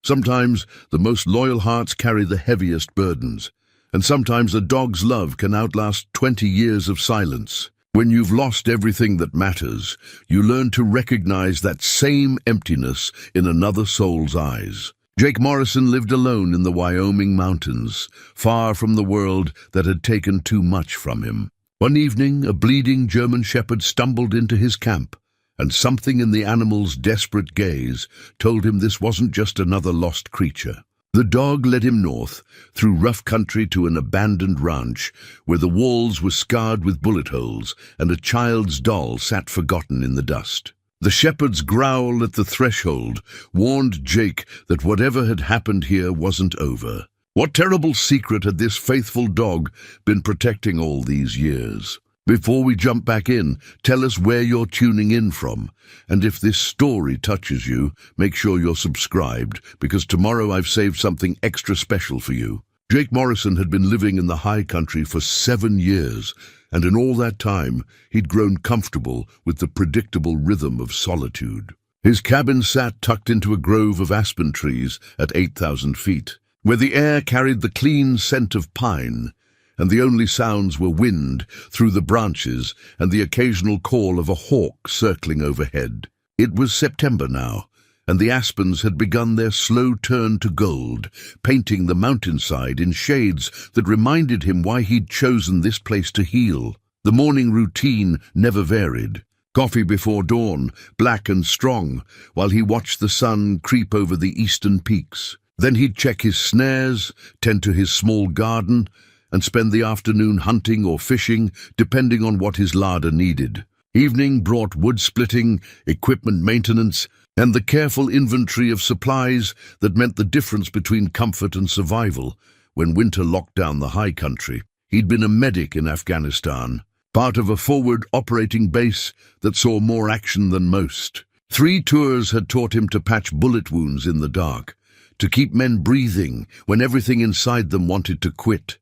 Sometimes the most loyal hearts carry the heaviest burdens, and sometimes a dog's love can outlast 20 years of silence. When you've lost everything that matters, you learn to recognize that same emptiness in another soul's eyes. Jake Morrison lived alone in the Wyoming mountains, far from the world that had taken too much from him. One evening, a bleeding German shepherd stumbled into his camp, and something in the animal's desperate gaze told him this wasn't just another lost creature. The dog led him north, through rough country to an abandoned ranch, where the walls were scarred with bullet holes and a child's doll sat forgotten in the dust. The shepherd's growl at the threshold warned Jake that whatever had happened here wasn't over. What terrible secret had this faithful dog been protecting all these years? Before we jump back in, tell us where you're tuning in from. And if this story touches you, make sure you're subscribed, because tomorrow I've saved something extra special for you. Jake Morrison had been living in the high country for 7 years, and in all that time, he'd grown comfortable with the predictable rhythm of solitude. His cabin sat tucked into a grove of aspen trees at 8,000 feet, where the air carried the clean scent of pine, and the only sounds were wind through the branches and the occasional call of a hawk circling overhead. It was September now, and the aspens had begun their slow turn to gold, painting the mountainside in shades that reminded him why he'd chosen this place to heal. The morning routine never varied. Coffee before dawn, black and strong, while he watched the sun creep over the eastern peaks. Then he'd check his snares, tend to his small garden, and spend the afternoon hunting or fishing, depending on what his larder needed. Evening brought wood splitting, equipment maintenance, and the careful inventory of supplies that meant the difference between comfort and survival when winter locked down the high country. He'd been a medic in Afghanistan, part of a forward operating base that saw more action than most. 3 tours had taught him to patch bullet wounds in the dark, to keep men breathing when everything inside them wanted to quit,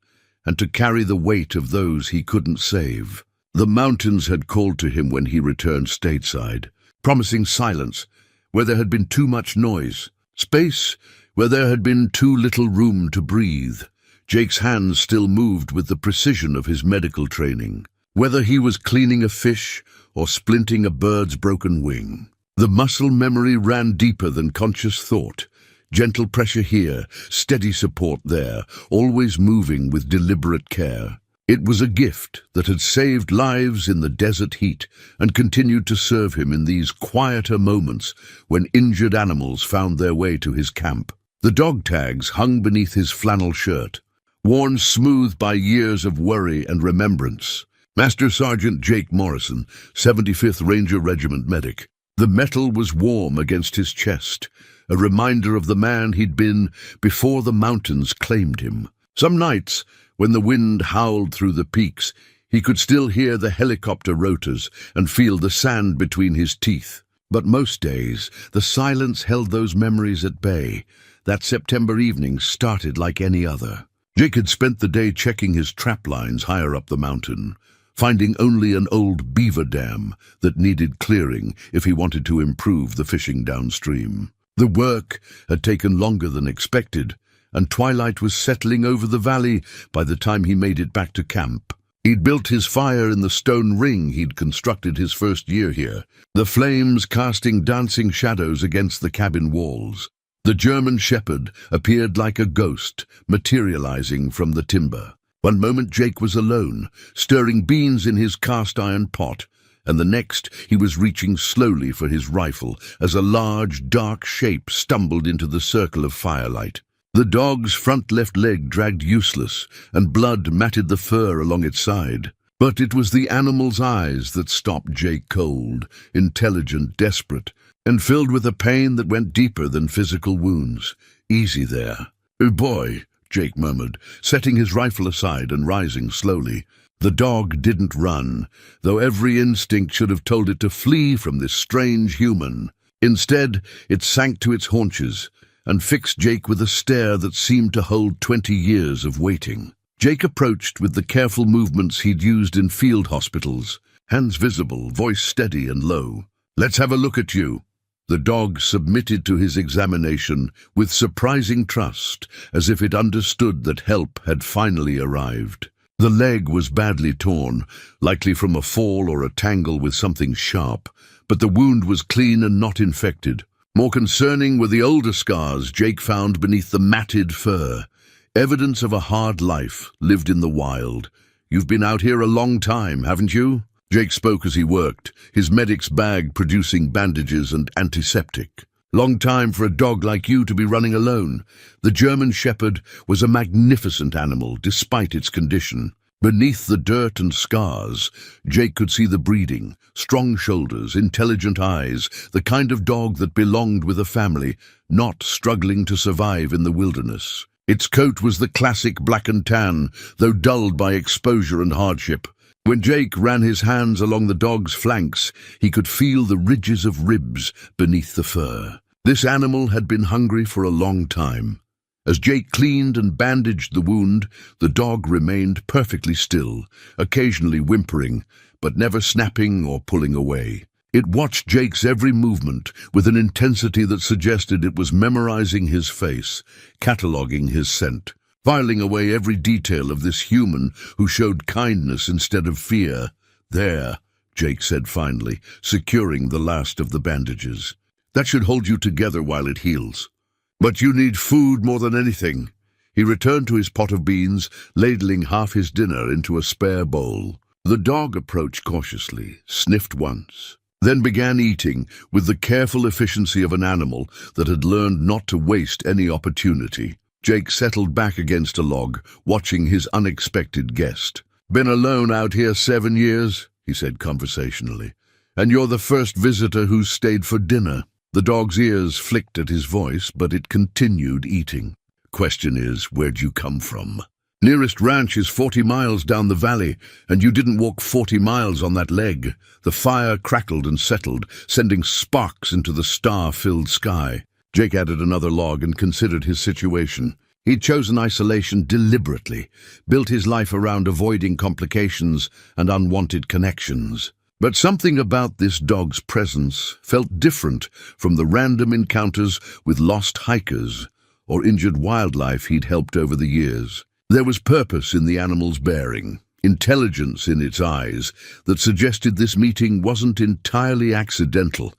and to carry the weight of those he couldn't save. The mountains had called to him when he returned stateside, promising silence where there had been too much noise, space where there had been too little room to breathe. Jake's hands still moved with the precision of his medical training, whether he was cleaning a fish or splinting a bird's broken wing. The muscle memory ran deeper than conscious thought. Gentle pressure here, steady support there, always moving with deliberate care. It was a gift that had saved lives in the desert heat and continued to serve him in these quieter moments when injured animals found their way to his camp. The dog tags hung beneath his flannel shirt, worn smooth by years of worry and remembrance. Master Sergeant Jake Morrison, 75th Ranger Regiment medic. The metal was warm against his chest, a reminder of the man he'd been before the mountains claimed him. Some nights, when the wind howled through the peaks, he could still hear the helicopter rotors and feel the sand between his teeth. But most days, the silence held those memories at bay. That September evening started like any other. Jake had spent the day checking his trap lines higher up the mountain, finding only an old beaver dam that needed clearing if he wanted to improve the fishing downstream. The work had taken longer than expected, and twilight was settling over the valley by the time he made it back to camp. He'd built his fire in the stone ring he'd constructed his first year here, the flames casting dancing shadows against the cabin walls. The German shepherd appeared like a ghost, materializing from the timber. One moment Jake was alone, stirring beans in his cast-iron pot, and the next he was reaching slowly for his rifle as a large, dark shape stumbled into the circle of firelight. The dog's front left leg dragged useless, and blood matted the fur along its side. But it was the animal's eyes that stopped Jake cold, intelligent, desperate, and filled with a pain that went deeper than physical wounds. "Easy there." "Oh boy," Jake murmured, setting his rifle aside and rising slowly. The dog didn't run, though every instinct should have told it to flee from this strange human. Instead, it sank to its haunches and fixed Jake with a stare that seemed to hold 20 years of waiting. Jake approached with the careful movements he'd used in field hospitals, hands visible, voice steady and low. "Let's have a look at you." The dog submitted to his examination with surprising trust, as if it understood that help had finally arrived. The leg was badly torn, likely from a fall or a tangle with something sharp, but the wound was clean and not infected. More concerning were the older scars Jake found beneath the matted fur, evidence of a hard life lived in the wild. "You've been out here a long time, haven't you?" Jake spoke as he worked, his medic's bag producing bandages and antiseptic. "Long time for a dog like you to be running alone." The German Shepherd was a magnificent animal, despite its condition. Beneath the dirt and scars, Jake could see the breeding, strong shoulders, intelligent eyes, the kind of dog that belonged with a family, not struggling to survive in the wilderness. Its coat was the classic black and tan, though dulled by exposure and hardship. When Jake ran his hands along the dog's flanks, he could feel the ridges of ribs beneath the fur. This animal had been hungry for a long time. As Jake cleaned and bandaged the wound, the dog remained perfectly still, occasionally whimpering, but never snapping or pulling away. It watched Jake's every movement with an intensity that suggested it was memorizing his face, cataloging his scent, filing away every detail of this human who showed kindness instead of fear. "There," Jake said finally, securing the last of the bandages. "That should hold you together while it heals. But you need food more than anything." He returned to his pot of beans, ladling half his dinner into a spare bowl. The dog approached cautiously, sniffed once, then began eating with the careful efficiency of an animal that had learned not to waste any opportunity. Jake settled back against a log, watching his unexpected guest. "Been alone out here 7 years," he said conversationally, "and you're the first visitor who's stayed for dinner." The dog's ears flicked at his voice, but it continued eating. "Question is, where'd you come from? Nearest ranch is 40 miles down the valley, and you didn't walk 40 miles on that leg." The fire crackled and settled, sending sparks into the star-filled sky. Jake added another log and considered his situation. He'd chosen isolation deliberately, built his life around avoiding complications and unwanted connections. But something about this dog's presence felt different from the random encounters with lost hikers or injured wildlife he'd helped over the years. There was purpose in the animal's bearing, intelligence in its eyes, that suggested this meeting wasn't entirely accidental.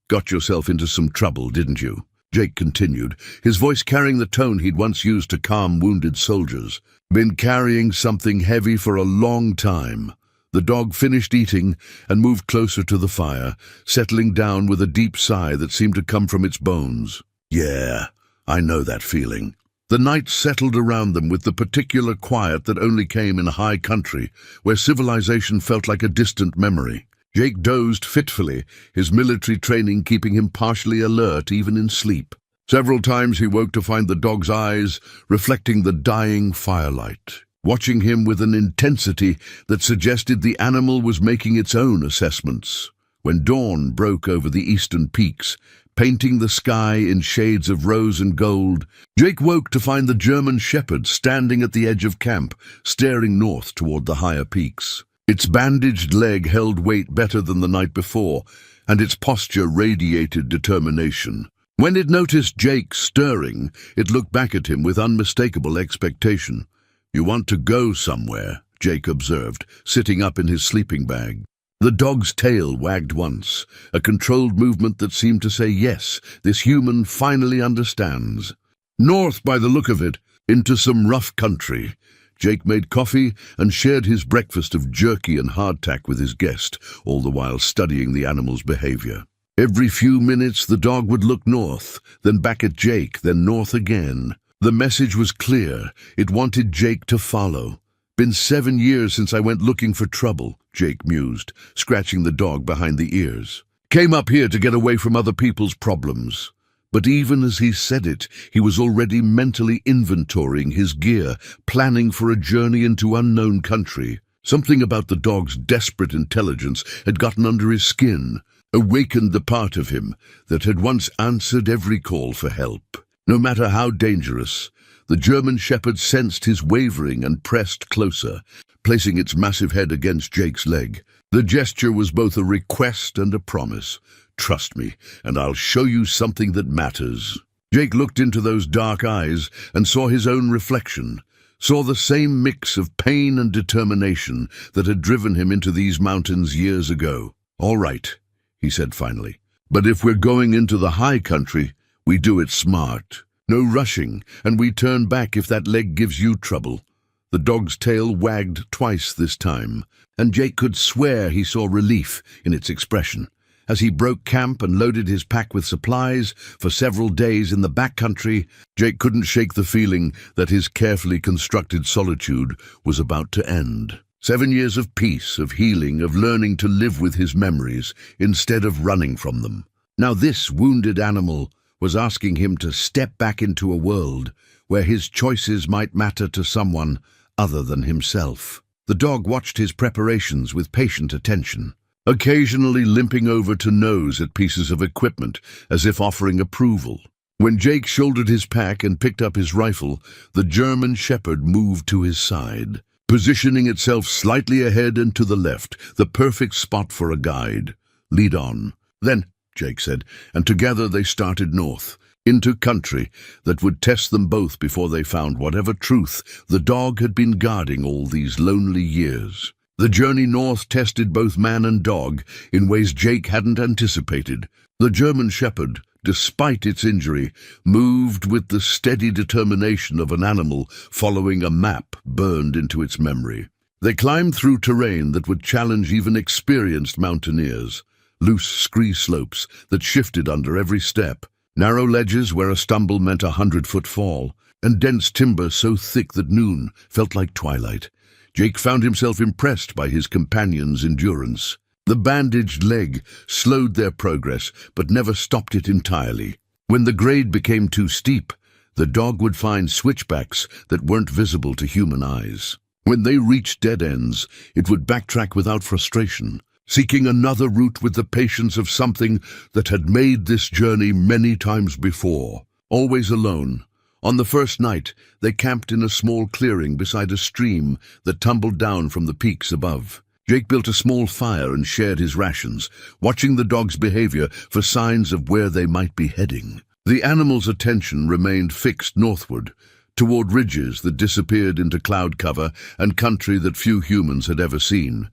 "Got yourself into some trouble, didn't you?" Jake continued, his voice carrying the tone he'd once used to calm wounded soldiers. "Been carrying something heavy for a long time." The dog finished eating and moved closer to the fire, settling down with a deep sigh that seemed to come from its bones. "Yeah, I know that feeling." The night settled around them with the particular quiet that only came in high country, where civilization felt like a distant memory. Jake dozed fitfully, his military training keeping him partially alert even in sleep. Several times he woke to find the dog's eyes reflecting the dying firelight, watching him with an intensity that suggested the animal was making its own assessments. When dawn broke over the eastern peaks, painting the sky in shades of rose and gold, Jake woke to find the German Shepherd standing at the edge of camp, staring north toward the higher peaks. Its bandaged leg held weight better than the night before, and its posture radiated determination. When it noticed Jake stirring, it looked back at him with unmistakable expectation. "You want to go somewhere," Jake observed, sitting up in his sleeping bag. The dog's tail wagged once, a controlled movement that seemed to say, "Yes, this human finally understands." "North by the look of it, into some rough country." Jake made coffee and shared his breakfast of jerky and hardtack with his guest, all the while studying the animal's behavior. Every few minutes the dog would look north, then back at Jake, then north again. The message was clear. It wanted Jake to follow. "Been 7 years since I went looking for trouble," Jake mused, scratching the dog behind the ears. "Came up here to get away from other people's problems." But even as he said it, he was already mentally inventorying his gear, planning for a journey into unknown country. Something about the dog's desperate intelligence had gotten under his skin, awakened the part of him that had once answered every call for help. No matter how dangerous, the German Shepherd sensed his wavering and pressed closer, placing its massive head against Jake's leg. The gesture was both a request and a promise. Trust me, and I'll show you something that matters." Jake looked into those dark eyes and saw his own reflection, saw the same mix of pain and determination that had driven him into these mountains years ago. "All right," he said finally, "but if we're going into the high country, we do it smart. No rushing, and we turn back if that leg gives you trouble." The dog's tail wagged twice this time, and Jake could swear he saw relief in its expression. As he broke camp and loaded his pack with supplies for several days in the backcountry, Jake couldn't shake the feeling that his carefully constructed solitude was about to end. 7 years of peace, of healing, of learning to live with his memories instead of running from them. Now this wounded animal was asking him to step back into a world where his choices might matter to someone other than himself. The dog watched his preparations with patient attention, occasionally limping over to nose at pieces of equipment as if offering approval. When Jake shouldered his pack and picked up his rifle, the German Shepherd moved to his side, positioning itself slightly ahead and to the left, the perfect spot for a guide. "Lead on." "Then," Jake said, and together they started north, into country that would test them both before they found whatever truth the dog had been guarding all these lonely years. The journey north tested both man and dog in ways Jake hadn't anticipated. The German Shepherd, despite its injury, moved with the steady determination of an animal following a map burned into its memory. They climbed through terrain that would challenge even experienced mountaineers, loose scree slopes that shifted under every step, narrow ledges where a stumble meant 100-foot fall, and dense timber so thick that noon felt like twilight. Jake found himself impressed by his companion's endurance. The bandaged leg slowed their progress, but never stopped it entirely. When the grade became too steep, the dog would find switchbacks that weren't visible to human eyes. When they reached dead ends, it would backtrack without frustration, seeking another route with the patience of something that had made this journey many times before. Always alone. On the first night, they camped in a small clearing beside a stream that tumbled down from the peaks above. Jake built a small fire and shared his rations, watching the dog's behavior for signs of where they might be heading. The animal's attention remained fixed northward, toward ridges that disappeared into cloud cover and country that few humans had ever seen.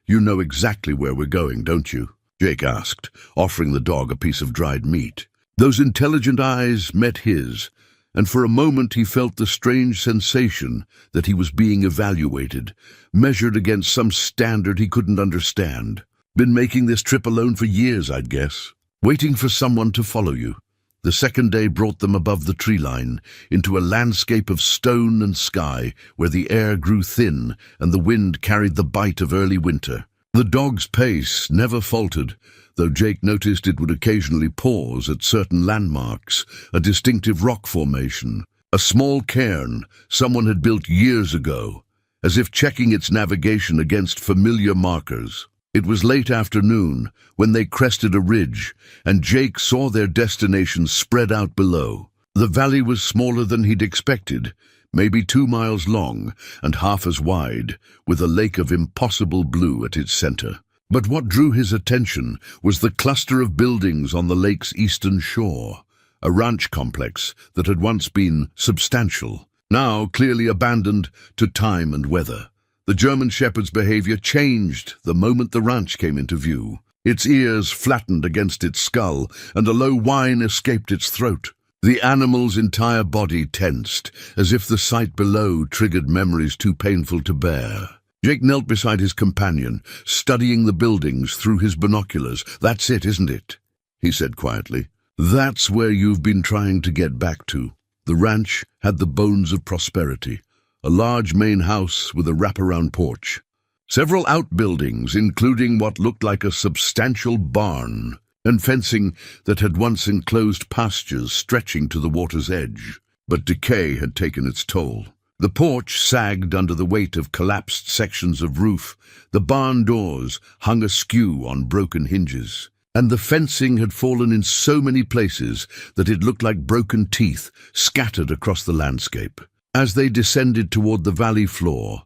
"You know exactly where we're going, don't you?" Jake asked, offering the dog a piece of dried meat. Those intelligent eyes met his, and for a moment he felt the strange sensation that he was being evaluated, measured against some standard he couldn't understand. "Been making this trip alone for years, I'd guess. Waiting for someone to follow you." The second day brought them above the tree line, into a landscape of stone and sky where the air grew thin and the wind carried the bite of early winter. The dog's pace never faltered, though Jake noticed it would occasionally pause at certain landmarks, a distinctive rock formation, a small cairn someone had built years ago, as if checking its navigation against familiar markers. It was late afternoon when they crested a ridge, and Jake saw their destination spread out below. The valley was smaller than he'd expected, maybe 2 miles long and half as wide, with a lake of impossible blue at its center. But what drew his attention was the cluster of buildings on the lake's eastern shore, a ranch complex that had once been substantial, now clearly abandoned to time and weather. The German Shepherd's behavior changed the moment the ranch came into view. Its ears flattened against its skull, and a low whine escaped its throat. The animal's entire body tensed, as if the sight below triggered memories too painful to bear. Jake knelt beside his companion, studying the buildings through his binoculars. "That's it, isn't it?" he said quietly. "That's where you've been trying to get back to." The ranch had the bones of prosperity. A large main house with a wraparound porch. Several outbuildings, including what looked like a substantial barn, and fencing that had once enclosed pastures stretching to the water's edge. But decay had taken its toll. The porch sagged under the weight of collapsed sections of roof, the barn doors hung askew on broken hinges, and the fencing had fallen in so many places that it looked like broken teeth scattered across the landscape. As they descended toward the valley floor,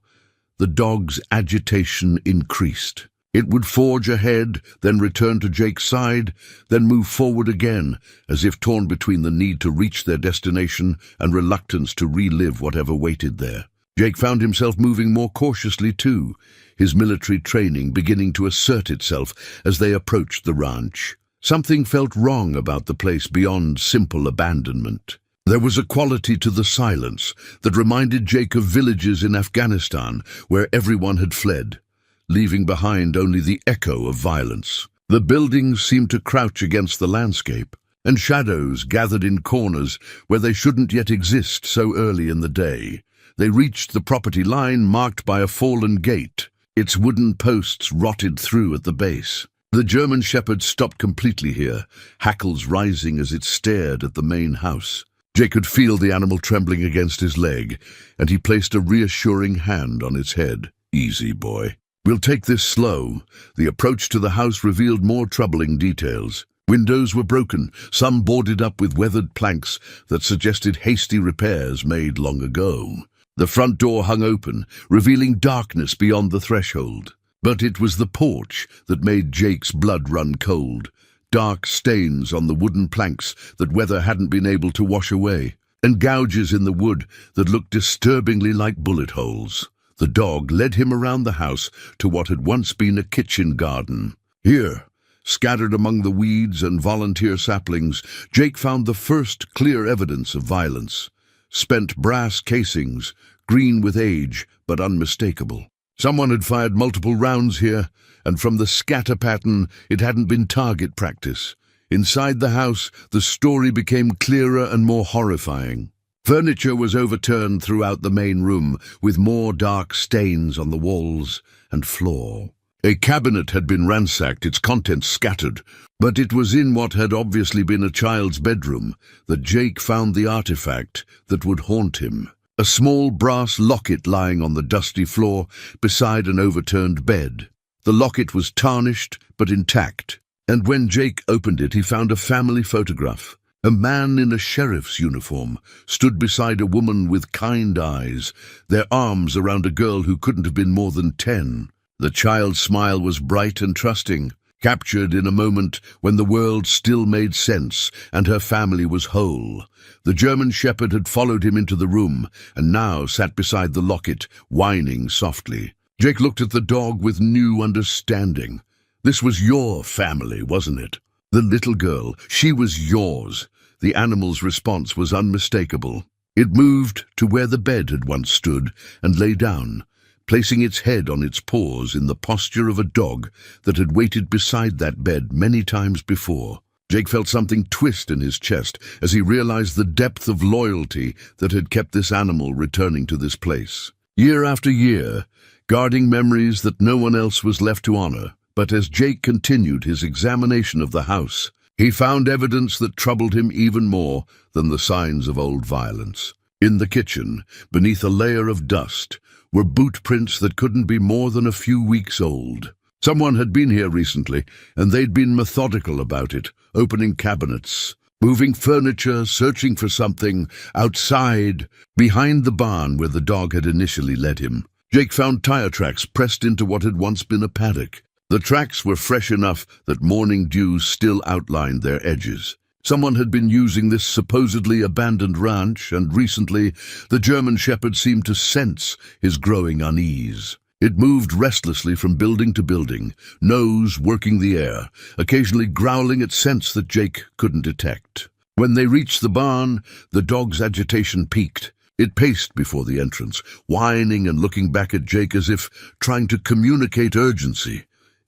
the dog's agitation increased. It would forge ahead, then return to Jake's side, then move forward again, as if torn between the need to reach their destination and reluctance to relive whatever waited there. Jake found himself moving more cautiously too, his military training beginning to assert itself as they approached the ranch. Something felt wrong about the place beyond simple abandonment. There was a quality to the silence that reminded Jake of villages in Afghanistan where everyone had fled, leaving behind only the echo of violence. The buildings seemed to crouch against the landscape, and shadows gathered in corners where they shouldn't yet exist so early in the day. They reached the property line marked by a fallen gate, its wooden posts rotted through at the base. The German shepherd stopped completely here, hackles rising as it stared at the main house. Jake could feel the animal trembling against his leg, and he placed a reassuring hand on its head. "Easy, boy. We'll take this slow." The approach to the house revealed more troubling details. Windows were broken, some boarded up with weathered planks that suggested hasty repairs made long ago. The front door hung open, revealing darkness beyond the threshold. But it was the porch that made Jake's blood run cold. Dark stains on the wooden planks that weather hadn't been able to wash away, and gouges in the wood that looked disturbingly like bullet holes. The dog led him around the house to what had once been a kitchen garden. Here, scattered among the weeds and volunteer saplings, Jake found the first clear evidence of violence. Spent brass casings, green with age but unmistakable. Someone had fired multiple rounds here, and from the scatter pattern, it hadn't been target practice. Inside the house, the story became clearer and more horrifying. Furniture was overturned throughout the main room, with more dark stains on the walls and floor. A cabinet had been ransacked, its contents scattered, but it was in what had obviously been a child's bedroom that Jake found the artifact that would haunt him. A small brass locket lying on the dusty floor beside an overturned bed. The locket was tarnished but intact, and when Jake opened it, he found a family photograph. A man in a sheriff's uniform stood beside a woman with kind eyes, their arms around a girl who couldn't have been more than 10. The child's smile was bright and trusting, captured in a moment when the world still made sense and her family was whole. The German shepherd had followed him into the room and now sat beside the locket, whining softly. Jake looked at the dog with new understanding. This was your family, wasn't it? The little girl, she was yours. The animal's response was unmistakable. It moved to where the bed had once stood and lay down, placing its head on its paws in the posture of a dog that had waited beside that bed many times before. Jake felt something twist in his chest as he realized the depth of loyalty that had kept this animal returning to this place. Year after year, guarding memories that no one else was left to honor. But as Jake continued his examination of the house, he found evidence that troubled him even more than the signs of old violence. In the kitchen, beneath a layer of dust, were boot prints that couldn't be more than a few weeks old. Someone had been here recently, and they'd been methodical about it, opening cabinets, moving furniture, searching for something. Outside, behind the barn where the dog had initially led him, Jake found tire tracks pressed into what had once been a paddock. The tracks were fresh enough that morning dew still outlined their edges. Someone had been using this supposedly abandoned ranch, and recently the German shepherd seemed to sense his growing unease. It moved restlessly from building to building, nose working the air, occasionally growling at scents that Jake couldn't detect. When they reached the barn, the dog's agitation peaked. It paced before the entrance, whining and looking back at Jake as if trying to communicate urgency.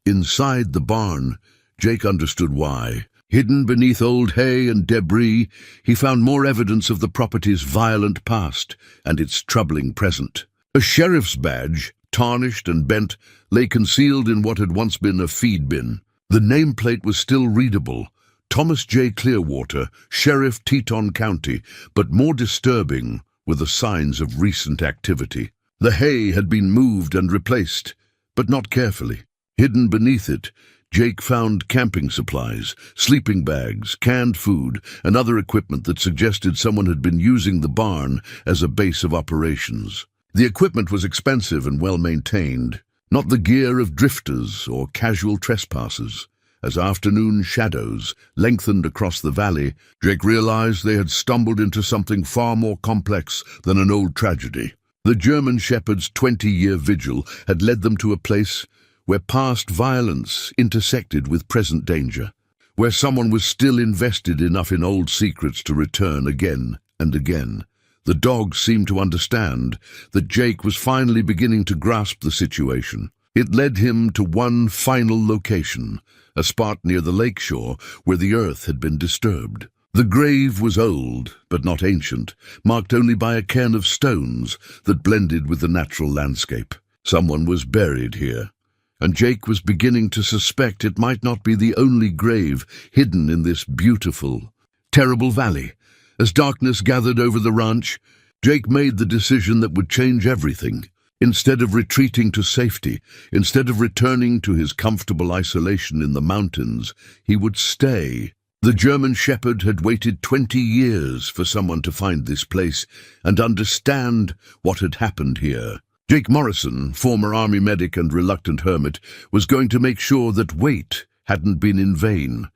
Inside the barn, Jake understood why. Hidden beneath old hay and debris, he found more evidence of the property's violent past and its troubling present. A sheriff's badge, tarnished and bent, lay concealed in what had once been a feed bin. The nameplate was still readable: Thomas J. Clearwater, Sheriff, Teton County, but more disturbing were the signs of recent activity. The hay had been moved and replaced, but not carefully. Hidden beneath it, Jake found camping supplies, sleeping bags, canned food, and other equipment that suggested someone had been using the barn as a base of operations. The equipment was expensive and well-maintained. not the gear of drifters or casual trespassers. As afternoon shadows lengthened across the valley, Jake realized they had stumbled into something far more complex than an old tragedy. The German shepherd's 20-year vigil had led them to a place where past violence intersected with present danger, where someone was still invested enough in old secrets to return again and again. The dog seemed to understand that Jake was finally beginning to grasp the situation. It led him to one final location, a spot near the lakeshore where the earth had been disturbed. The grave was old, but not ancient, marked only by a cairn of stones that blended with the natural landscape. Someone was buried here, and Jake was beginning to suspect it might not be the only grave hidden in this beautiful, terrible valley. As darkness gathered over the ranch, Jake made the decision that would change everything. Instead of retreating to safety, instead of returning to his comfortable isolation in the mountains, he would stay. The German shepherd had waited 20 years for someone to find this place and understand what had happened here. Jake Morrison, former army medic and reluctant hermit, was going to make sure that wait hadn't been in vain.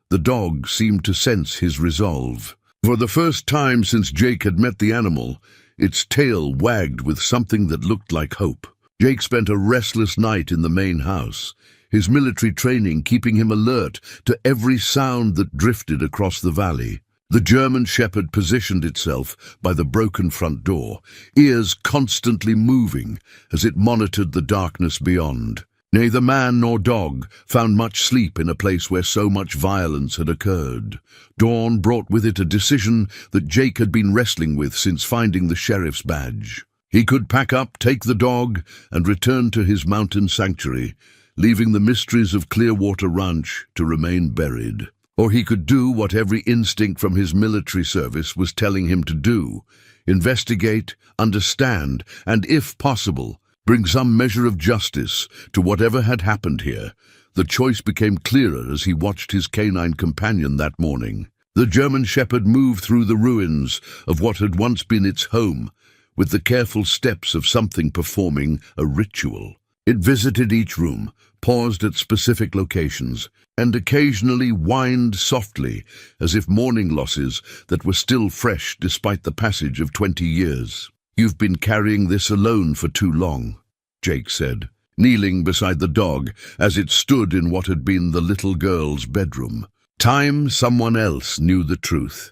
The dog seemed to sense his resolve. For the first time since Jake had met the animal, its tail wagged with something that looked like hope. Jake spent a restless night in the main house, his military training keeping him alert to every sound that drifted across the valley. The German shepherd positioned itself by the broken front door, ears constantly moving as it monitored the darkness beyond. Neither man nor dog found much sleep in a place where so much violence had occurred. Dawn brought with it a decision that Jake had been wrestling with since finding the sheriff's badge. He could pack up, take the dog, and return to his mountain sanctuary, leaving the mysteries of Clearwater Ranch to remain buried. Or he could do what every instinct from his military service was telling him to do: investigate, understand, and, if possible, bring some measure of justice to whatever had happened here. The choice became clearer as he watched his canine companion that morning. The German shepherd moved through the ruins of what had once been its home, with the careful steps of something performing a ritual. It visited each room, paused at specific locations, and occasionally whined softly, as if mourning losses that were still fresh despite the passage of 20 years. "You've been carrying this alone for too long," Jake said, kneeling beside the dog as it stood in what had been the little girl's bedroom. Time someone else knew the truth.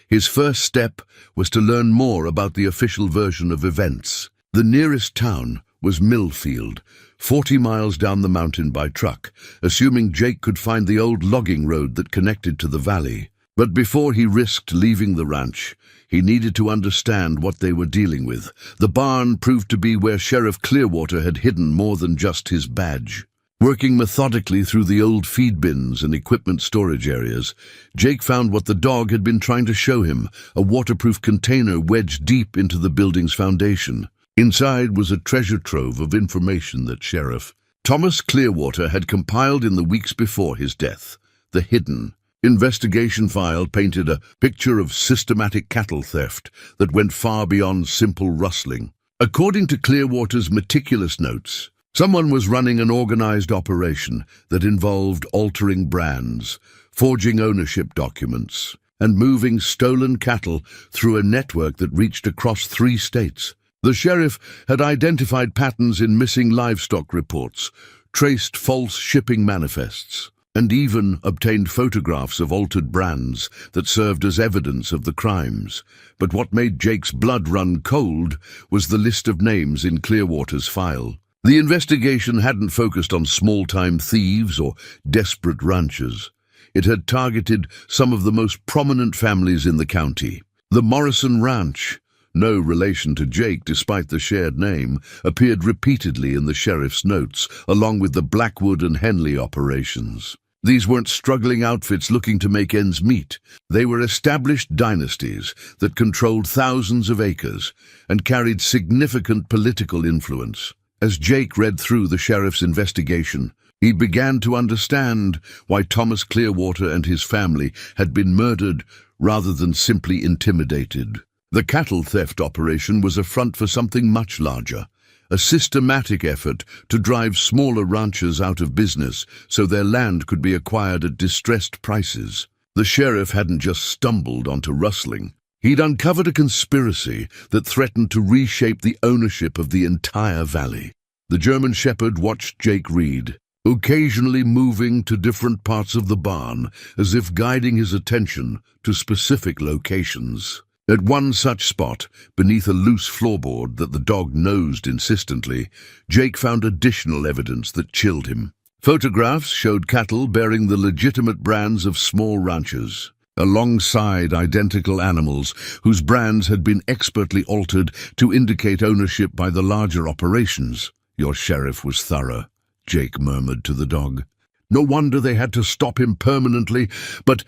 His first step was to learn more about the official version of events. The nearest town was Millfield, 40 miles down the mountain by truck, assuming Jake could find the old logging road that connected to the valley. But before he risked leaving the ranch, he needed to understand what they were dealing with. The barn proved to be where Sheriff Clearwater had hidden more than just his badge. Working methodically through the old feed bins and equipment storage areas, Jake found what the dog had been trying to show him: a waterproof container wedged deep into the building's foundation. Inside was a treasure trove of information that Sheriff Thomas Clearwater had compiled in the weeks before his death. The hidden investigation file painted a picture of systematic cattle theft that went far beyond simple rustling. According to Clearwater's meticulous notes, someone was running an organized operation that involved altering brands, forging ownership documents, and moving stolen cattle through a network that reached across 3 states. The sheriff had identified patterns in missing livestock reports, traced false shipping manifests, and even obtained photographs of altered brands that served as evidence of the crimes. But what made Jake's blood run cold was the list of names in Clearwater's file. The investigation hadn't focused on small-time thieves or desperate ranchers. It had targeted some of the most prominent families in the county. The Morrison Ranch, no relation to Jake despite the shared name, appeared repeatedly in the sheriff's notes, along with the Blackwood and Henley operations. These weren't struggling outfits looking to make ends meet. They were established dynasties that controlled thousands of acres and carried significant political influence. As Jake read through the sheriff's investigation, he began to understand why Thomas Clearwater and his family had been murdered rather than simply intimidated. The cattle theft operation was a front for something much larger, a systematic effort to drive smaller ranchers out of business so their land could be acquired at distressed prices. The sheriff hadn't just stumbled onto rustling. He'd uncovered a conspiracy that threatened to reshape the ownership of the entire valley. The German shepherd watched Jake read, occasionally moving to different parts of the barn as if guiding his attention to specific locations. At one such spot, beneath a loose floorboard that the dog nosed insistently, Jake found additional evidence that chilled him. Photographs showed cattle bearing the legitimate brands of small ranchers, alongside identical animals whose brands had been expertly altered to indicate ownership by the larger operations. Your sheriff was thorough, Jake murmured to the dog. No wonder they had to stop him permanently, but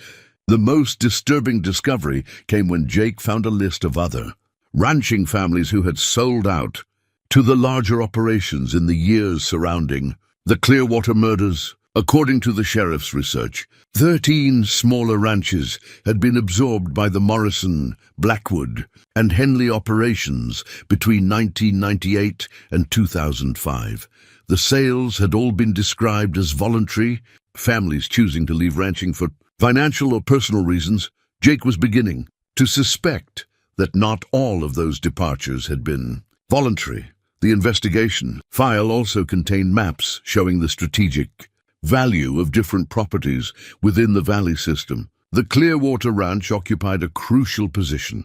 the most disturbing discovery came when Jake found a list of other ranching families who had sold out to the larger operations in the years surrounding the Clearwater murders. According to the sheriff's research, 13 smaller ranches had been absorbed by the Morrison, Blackwood, and Henley operations between 1998 and 2005. The sales had all been described as voluntary, families choosing to leave ranching for financial or personal reasons. Jake was beginning to suspect that not all of those departures had been voluntary. The investigation file also contained maps showing the strategic value of different properties within the valley system. The Clearwater Ranch occupied a crucial position.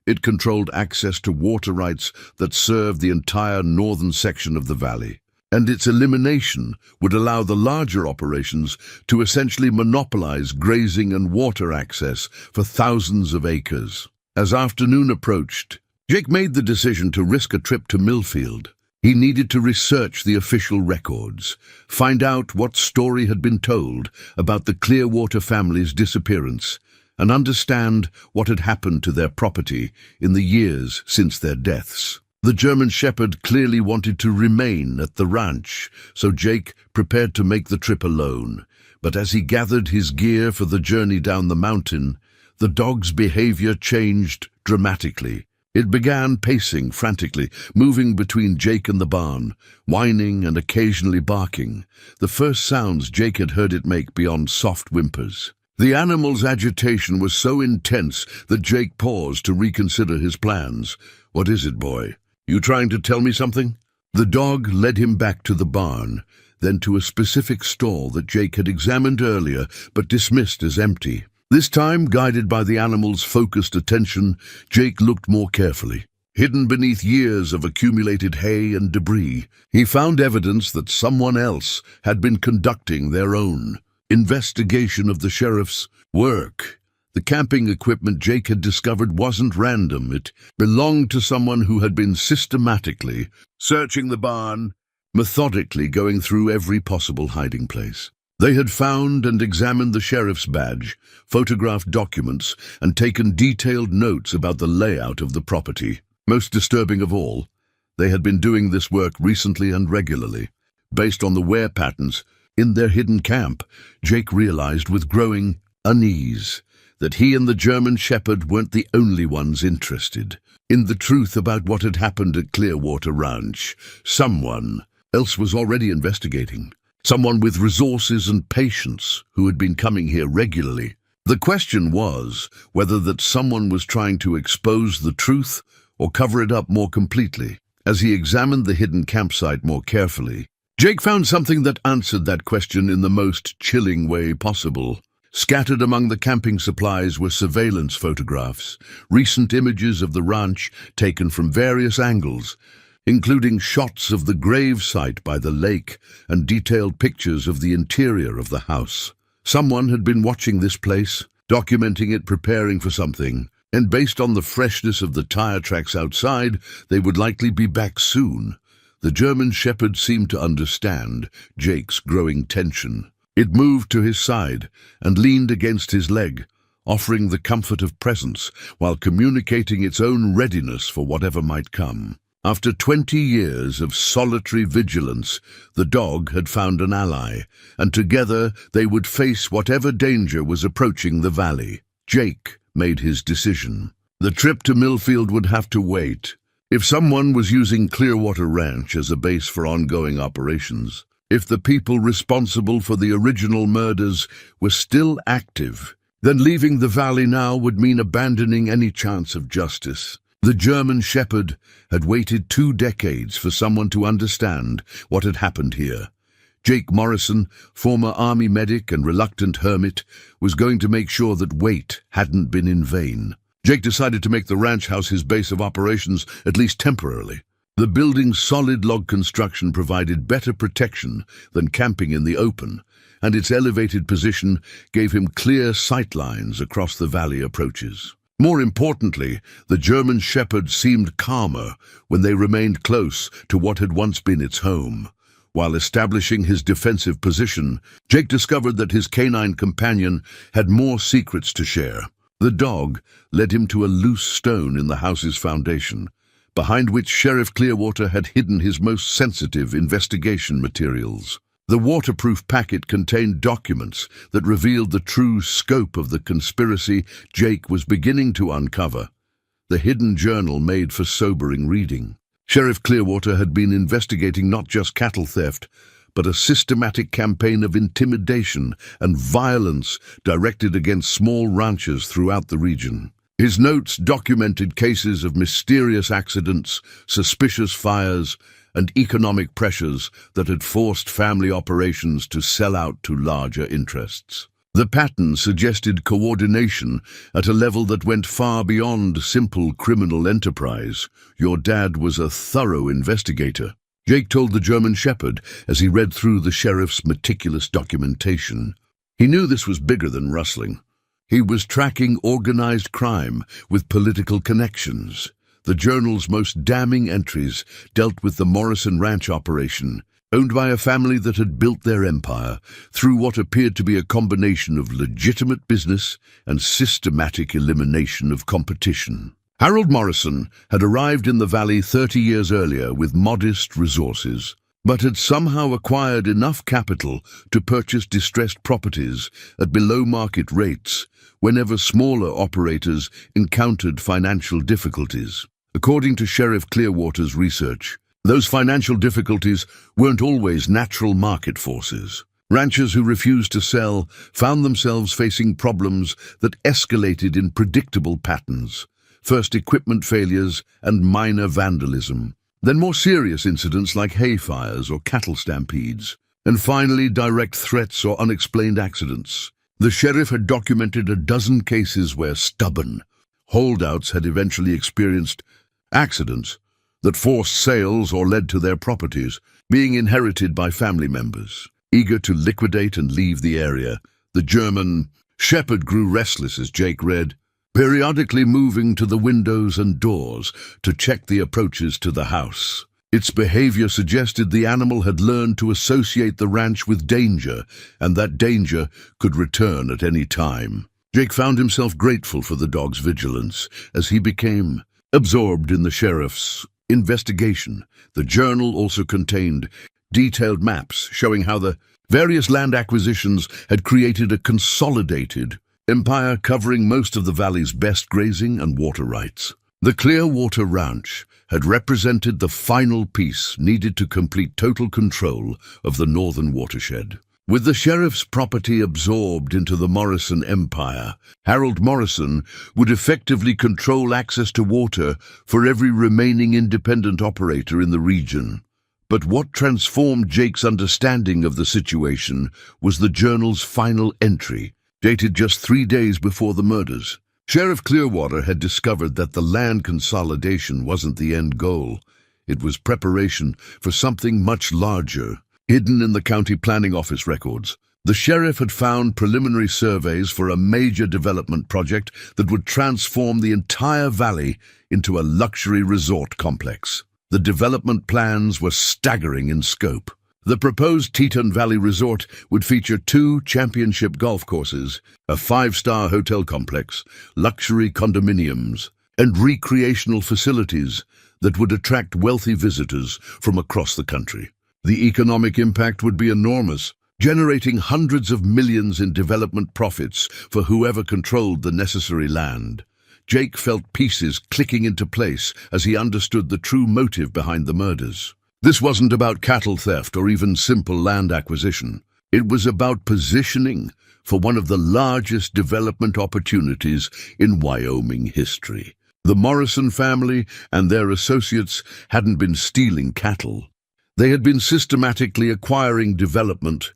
It controlled access to water rights that served the entire northern section of the valley, and its elimination would allow the larger operations to essentially monopolize grazing and water access for thousands of acres. As afternoon approached, Jake made the decision to risk a trip to Millfield. He needed to research the official records, find out what story had been told about the Clearwater family's disappearance, and understand what had happened to their property in the years since their deaths. The German shepherd clearly wanted to remain at the ranch, so Jake prepared to make the trip alone. But as he gathered his gear for the journey down the mountain, the dog's behavior changed dramatically. It began pacing frantically, moving between Jake and the barn, whining and occasionally barking, the first sounds Jake had heard it make beyond soft whimpers. The animal's agitation was so intense that Jake paused to reconsider his plans. "What is it, boy? You trying to tell me something?" The dog led him back to the barn, then to a specific stall that Jake had examined earlier but dismissed as empty. This time, guided by the animal's focused attention, Jake looked more carefully. Hidden beneath years of accumulated hay and debris, he found evidence that someone else had been conducting their own investigation of the sheriff's work. The camping equipment Jake had discovered wasn't random. It belonged to someone who had been systematically searching the barn, methodically going through every possible hiding place. They had found and examined the sheriff's badge, photographed documents, and taken detailed notes about the layout of the property. Most disturbing of all, they had been doing this work recently and regularly. Based on the wear patterns in their hidden camp, Jake realized with growing unease that he and the German shepherd weren't the only ones interested in the truth about what had happened at Clearwater Ranch. Someone else was already investigating. Someone with resources and patience who had been coming here regularly. The question was whether that someone was trying to expose the truth or cover it up more completely. As he examined the hidden campsite more carefully, Jake found something that answered that question in the most chilling way possible. Scattered among the camping supplies were surveillance photographs, recent images of the ranch taken from various angles, including shots of the grave site by the lake and detailed pictures of the interior of the house. Someone had been watching this place, documenting it, preparing for something, and based on the freshness of the tire tracks outside, they would likely be back soon. The German shepherd seemed to understand Jake's growing tension. It moved to his side and leaned against his leg, offering the comfort of presence while communicating its own readiness for whatever might come. After 20 years of solitary vigilance, the dog had found an ally, and together they would face whatever danger was approaching the valley. Jake made his decision. The trip to Millfield would have to wait. If someone was using Clearwater Ranch as a base for ongoing operations, if the people responsible for the original murders were still active, then leaving the valley now would mean abandoning any chance of justice. The German Shepherd had waited 2 decades for someone to understand what had happened here. Jake Morrison, former army medic and reluctant hermit, was going to make sure that wait hadn't been in vain. Jake decided to make the ranch house his base of operations, at least temporarily. The building's solid log construction provided better protection than camping in the open, and its elevated position gave him clear sightlines across the valley approaches. More importantly, the German Shepherd seemed calmer when they remained close to what had once been its home. While establishing his defensive position, Jake discovered that his canine companion had more secrets to share. The dog led him to a loose stone in the house's foundation, behind which Sheriff Clearwater had hidden his most sensitive investigation materials. The waterproof packet contained documents that revealed the true scope of the conspiracy Jake was beginning to uncover. The hidden journal made for sobering reading. Sheriff Clearwater had been investigating not just cattle theft, but a systematic campaign of intimidation and violence directed against small ranchers throughout the region. His notes documented cases of mysterious accidents, suspicious fires, and economic pressures that had forced family operations to sell out to larger interests. The pattern suggested coordination at a level that went far beyond simple criminal enterprise. Your dad was a thorough investigator, Jake told the German Shepherd as he read through the sheriff's meticulous documentation. He knew this was bigger than rustling. He was tracking organized crime with political connections. The journal's most damning entries dealt with the Morrison Ranch operation, owned by a family that had built their empire through what appeared to be a combination of legitimate business and systematic elimination of competition. Harold Morrison had arrived in the valley 30 years earlier with modest resources, but had somehow acquired enough capital to purchase distressed properties at below-market rates whenever smaller operators encountered financial difficulties. According to Sheriff Clearwater's research, those financial difficulties weren't always natural market forces. Ranchers who refused to sell found themselves facing problems that escalated in predictable patterns. First equipment failures and minor vandalism, then more serious incidents like hay fires or cattle stampedes, and finally direct threats or unexplained accidents. The sheriff had documented a dozen cases where stubborn holdouts had eventually experienced accidents that forced sales or led to their properties being inherited by family members. Eager to liquidate and leave the area, the German Shepherd grew restless as Jake read, periodically moving to the windows and doors to check the approaches to the house. Its behavior suggested the animal had learned to associate the ranch with danger, and that danger could return at any time. Jake found himself grateful for the dog's vigilance as he became absorbed in the sheriff's investigation. The journal also contained detailed maps showing how the various land acquisitions had created a consolidated empire covering most of the valley's best grazing and water rights. The Clearwater Ranch had represented the final piece needed to complete total control of the northern watershed. With the sheriff's property absorbed into the Morrison Empire, Harold Morrison would effectively control access to water for every remaining independent operator in the region. But what transformed Jake's understanding of the situation was the journal's final entry, dated just 3 days before the murders. Sheriff Clearwater had discovered that the land consolidation wasn't the end goal. It was preparation for something much larger. Hidden in the county planning office records, the sheriff had found preliminary surveys for a major development project that would transform the entire valley into a luxury resort complex. The development plans were staggering in scope. The proposed Teton Valley Resort would feature 2 championship golf courses, a 5-star hotel complex, luxury condominiums, and recreational facilities that would attract wealthy visitors from across the country. The economic impact would be enormous, generating hundreds of millions in development profits for whoever controlled the necessary land. Jake felt pieces clicking into place as he understood the true motive behind the murders. This wasn't about cattle theft or even simple land acquisition. It was about positioning for one of the largest development opportunities in Wyoming history. The Morrison family and their associates hadn't been stealing cattle. They had been systematically acquiring development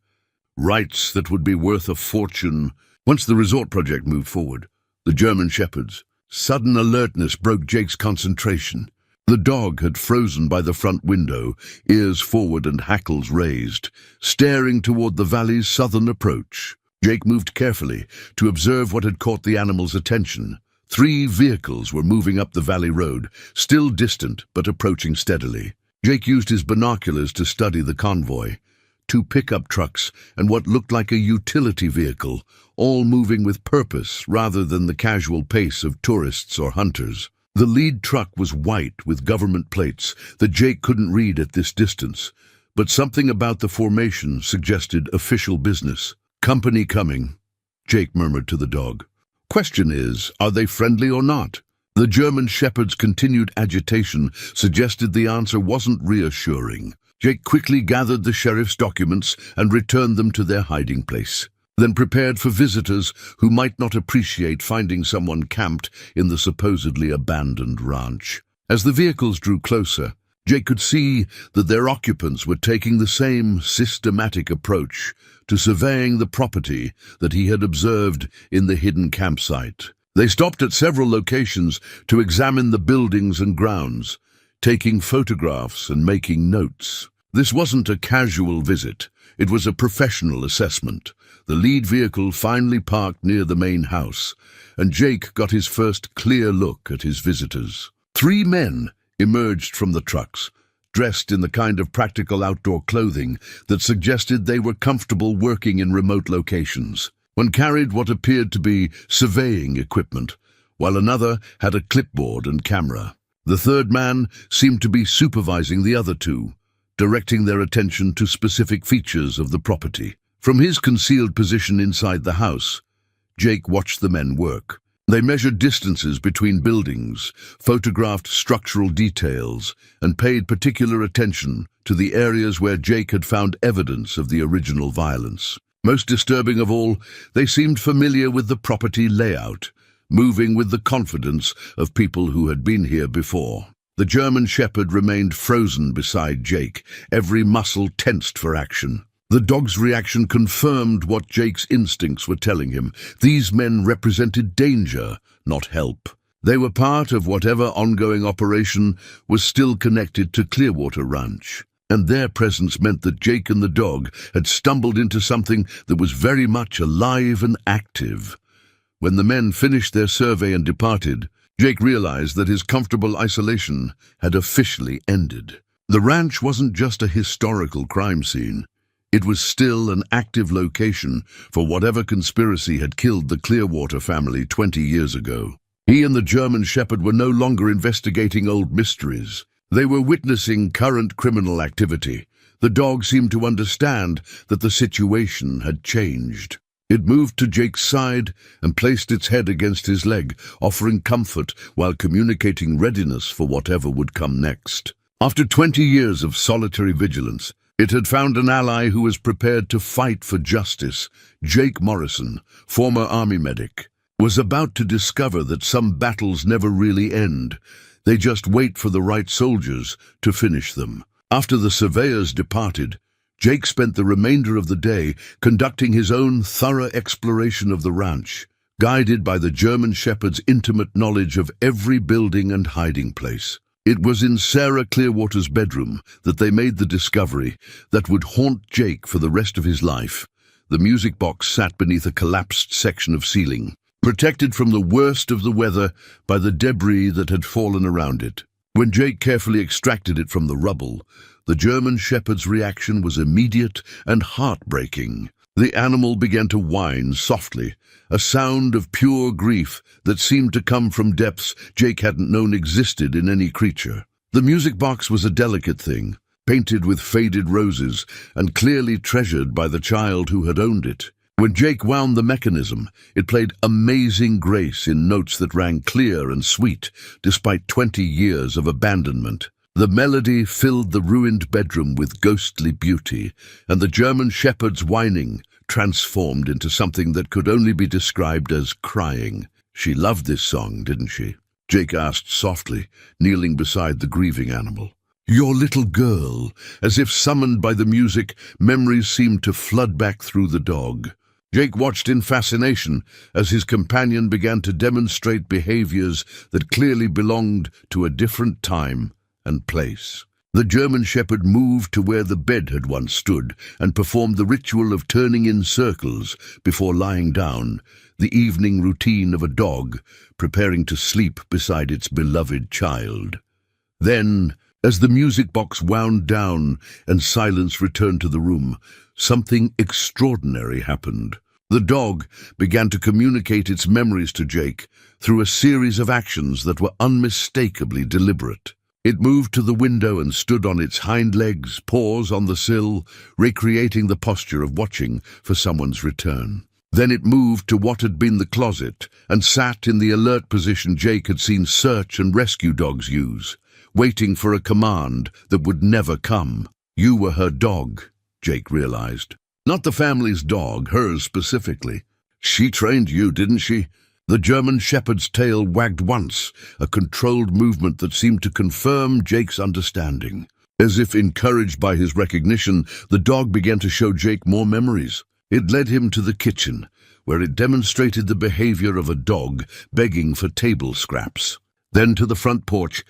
rights that would be worth a fortune. Once the resort project moved forward, the German Shepherd's sudden alertness broke Jake's concentration. The dog had frozen by the front window, ears forward and hackles raised, staring toward the valley's southern approach. Jake moved carefully to observe what had caught the animal's attention. 3 vehicles were moving up the valley road, still distant but approaching steadily. Jake used his binoculars to study the convoy. 2 pickup trucks and what looked like a utility vehicle, all moving with purpose rather than the casual pace of tourists or hunters. The lead truck was white with government plates that Jake couldn't read at this distance, but something about the formation suggested official business. "Company coming," Jake murmured to the dog. "Question is, are they friendly or not?" The German Shepherd's continued agitation suggested the answer wasn't reassuring. Jake quickly gathered the sheriff's documents and returned them to their hiding place, then prepared for visitors who might not appreciate finding someone camped in the supposedly abandoned ranch. As the vehicles drew closer, Jake could see that their occupants were taking the same systematic approach to surveying the property that he had observed in the hidden campsite. They stopped at several locations to examine the buildings and grounds, taking photographs and making notes. This wasn't a casual visit. It was a professional assessment. The lead vehicle finally parked near the main house, and Jake got his first clear look at his visitors. 3 men emerged from the trucks, dressed in the kind of practical outdoor clothing that suggested they were comfortable working in remote locations. One carried what appeared to be surveying equipment, while another had a clipboard and camera. The third man seemed to be supervising the other 2, directing their attention to specific features of the property. From his concealed position inside the house, Jake watched the men work. They measured distances between buildings, photographed structural details, and paid particular attention to the areas where Jake had found evidence of the original violence. Most disturbing of all, they seemed familiar with the property layout, moving with the confidence of people who had been here before. The German Shepherd remained frozen beside Jake, every muscle tensed for action. The dog's reaction confirmed what Jake's instincts were telling him. These men represented danger, not help. They were part of whatever ongoing operation was still connected to Clearwater Ranch, and their presence meant that Jake and the dog had stumbled into something that was very much alive and active. When the men finished their survey and departed, Jake realized that his comfortable isolation had officially ended. The ranch wasn't just a historical crime scene. It was still an active location for whatever conspiracy had killed the Clearwater family 20 years ago. He and the German Shepherd were no longer investigating old mysteries. They were witnessing current criminal activity. The dog seemed to understand that the situation had changed. It moved to Jake's side and placed its head against his leg, offering comfort while communicating readiness for whatever would come next. After 20 years of solitary vigilance, it had found an ally who was prepared to fight for justice. Jake Morrison, former Army medic, was about to discover that some battles never really end. They just wait for the right soldiers to finish them. After the surveyors departed, Jake spent the remainder of the day conducting his own thorough exploration of the ranch, guided by the German Shepherd's intimate knowledge of every building and hiding place. It was in Sarah Clearwater's bedroom that they made the discovery that would haunt Jake for the rest of his life. The music box sat beneath a collapsed section of ceiling, protected from the worst of the weather by the debris that had fallen around it. When Jake carefully extracted it from the rubble, the German Shepherd's reaction was immediate and heartbreaking. The animal began to whine softly, a sound of pure grief that seemed to come from depths Jake hadn't known existed in any creature. The music box was a delicate thing, painted with faded roses and clearly treasured by the child who had owned it. When Jake wound the mechanism, it played Amazing Grace in notes that rang clear and sweet, despite 20 years of abandonment. The melody filled the ruined bedroom with ghostly beauty, and the German shepherd's whining transformed into something that could only be described as crying. She loved this song, didn't she? Jake asked softly, kneeling beside the grieving animal. Your little girl, as if summoned by the music, memories seemed to flood back through the dog. Jake watched in fascination as his companion began to demonstrate behaviors that clearly belonged to a different time and place. The German shepherd moved to where the bed had once stood and performed the ritual of turning in circles before lying down, the evening routine of a dog preparing to sleep beside its beloved child. Then, as the music box wound down and silence returned to the room, something extraordinary happened. The dog began to communicate its memories to Jake through a series of actions that were unmistakably deliberate. It moved to the window and stood on its hind legs, paws on the sill, recreating the posture of watching for someone's return. Then it moved to what had been the closet and sat in the alert position Jake had seen search and rescue dogs use, waiting for a command that would never come. You were her dog, Jake realized. Not the family's dog, hers specifically. She trained you, didn't she? The German shepherd's tail wagged once, a controlled movement that seemed to confirm Jake's understanding. As if encouraged by his recognition, the dog began to show Jake more memories. It led him to the kitchen, where it demonstrated the behavior of a dog begging for table scraps. Then to the front porch,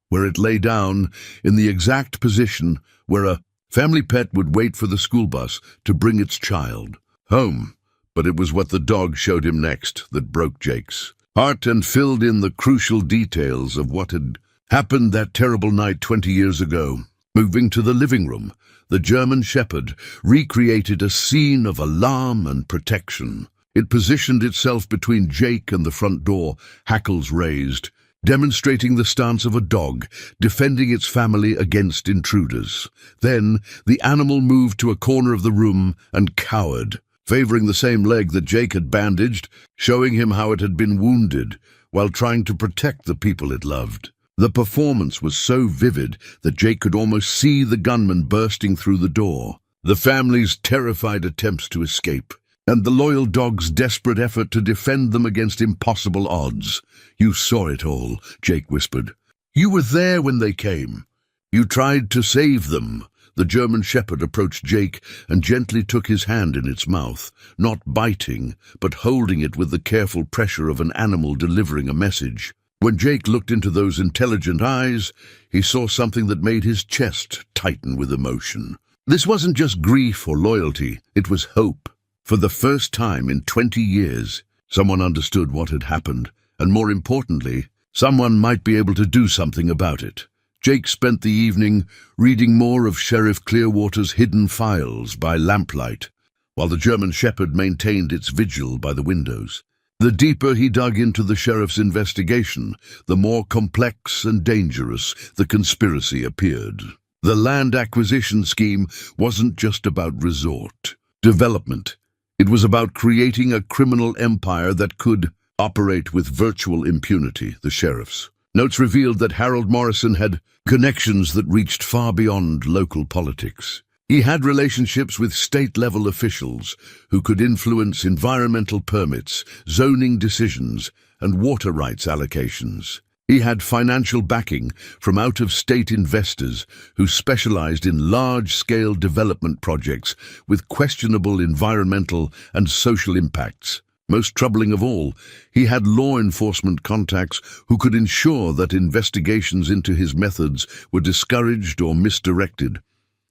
where it lay down in the exact position where a family pet would wait for the school bus to bring its child home. But it was what the dog showed him next that broke Jake's heart and filled in the crucial details of what had happened that terrible night 20 years ago. Moving to the living room, the German shepherd recreated a scene of alarm and protection. It positioned itself between Jake and the front door, hackles raised, demonstrating the stance of a dog defending its family against intruders. Then the animal moved to a corner of the room and cowered, favoring the same leg that Jake had bandaged, showing him how it had been wounded while trying to protect the people it loved. The performance was so vivid that Jake could almost see the gunman bursting through the door, the family's terrified attempts to escape, and the loyal dog's desperate effort to defend them against impossible odds. You saw it all, Jake whispered. You were there when they came. You tried to save them. The German shepherd approached Jake and gently took his hand in its mouth, not biting, but holding it with the careful pressure of an animal delivering a message. When Jake looked into those intelligent eyes, he saw something that made his chest tighten with emotion. This wasn't just grief or loyalty, it was hope. For the first time in 20 years, someone understood what had happened, and more importantly, someone might be able to do something about it. Jake spent the evening reading more of Sheriff Clearwater's hidden files by lamplight, while the German shepherd maintained its vigil by the windows. The deeper he dug into the sheriff's investigation, the more complex and dangerous the conspiracy appeared. The land acquisition scheme wasn't just about resort development. It was about creating a criminal empire that could operate with virtual impunity, the sheriffs. Notes revealed that Harold Morrison had connections that reached far beyond local politics. He had relationships with state-level officials who could influence environmental permits, zoning decisions, and water rights allocations. He had financial backing from out-of-state investors who specialized in large-scale development projects with questionable environmental and social impacts. Most troubling of all, he had law enforcement contacts who could ensure that investigations into his methods were discouraged or misdirected.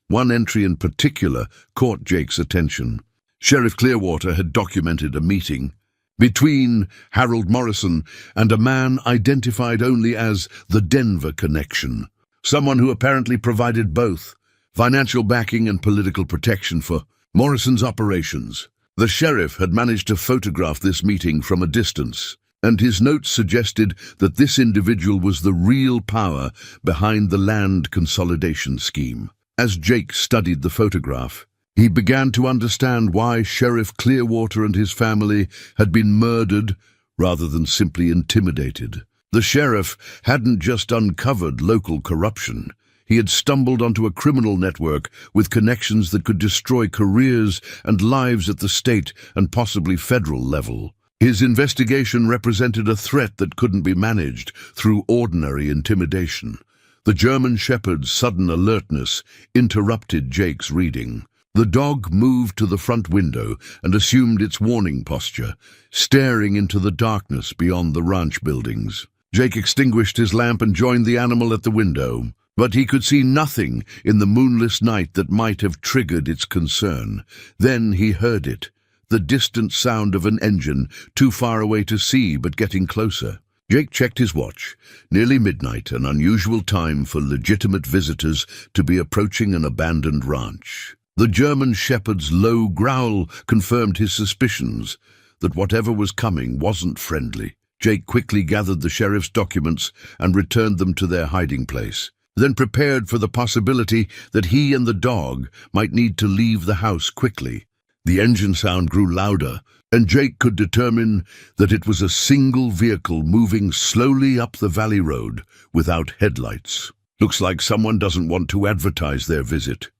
One entry in particular caught Jake's attention. Sheriff Clearwater had documented a meeting between Harold Morrison and a man identified only as the Denver Connection, someone who apparently provided both financial backing and political protection for Morrison's operations. The sheriff had managed to photograph this meeting from a distance, and his notes suggested that this individual was the real power behind the land consolidation scheme. As Jake studied the photograph, He began to understand why Sheriff Clearwater and his family had been murdered rather than simply intimidated. The sheriff hadn't just uncovered local corruption. He had stumbled onto a criminal network with connections that could destroy careers and lives at the state and possibly federal level. His investigation represented a threat that couldn't be managed through ordinary intimidation. The German Shepherd's sudden alertness interrupted Jake's reading. The dog moved to the front window and assumed its warning posture, staring into the darkness beyond the ranch buildings. Jake extinguished his lamp and joined the animal at the window, but he could see nothing in the moonless night that might have triggered its concern. Then he heard it, the distant sound of an engine, too far away to see but getting closer. Jake checked his watch. Nearly midnight, an unusual time for legitimate visitors to be approaching an abandoned ranch. The German shepherd's low growl confirmed his suspicions that whatever was coming wasn't friendly. Jake quickly gathered the sheriff's documents and returned them to their hiding place, then prepared for the possibility that he and the dog might need to leave the house quickly. The engine sound grew louder, and Jake could determine that it was a single vehicle moving slowly up the valley road without headlights. "Looks like someone doesn't want to advertise their visit,"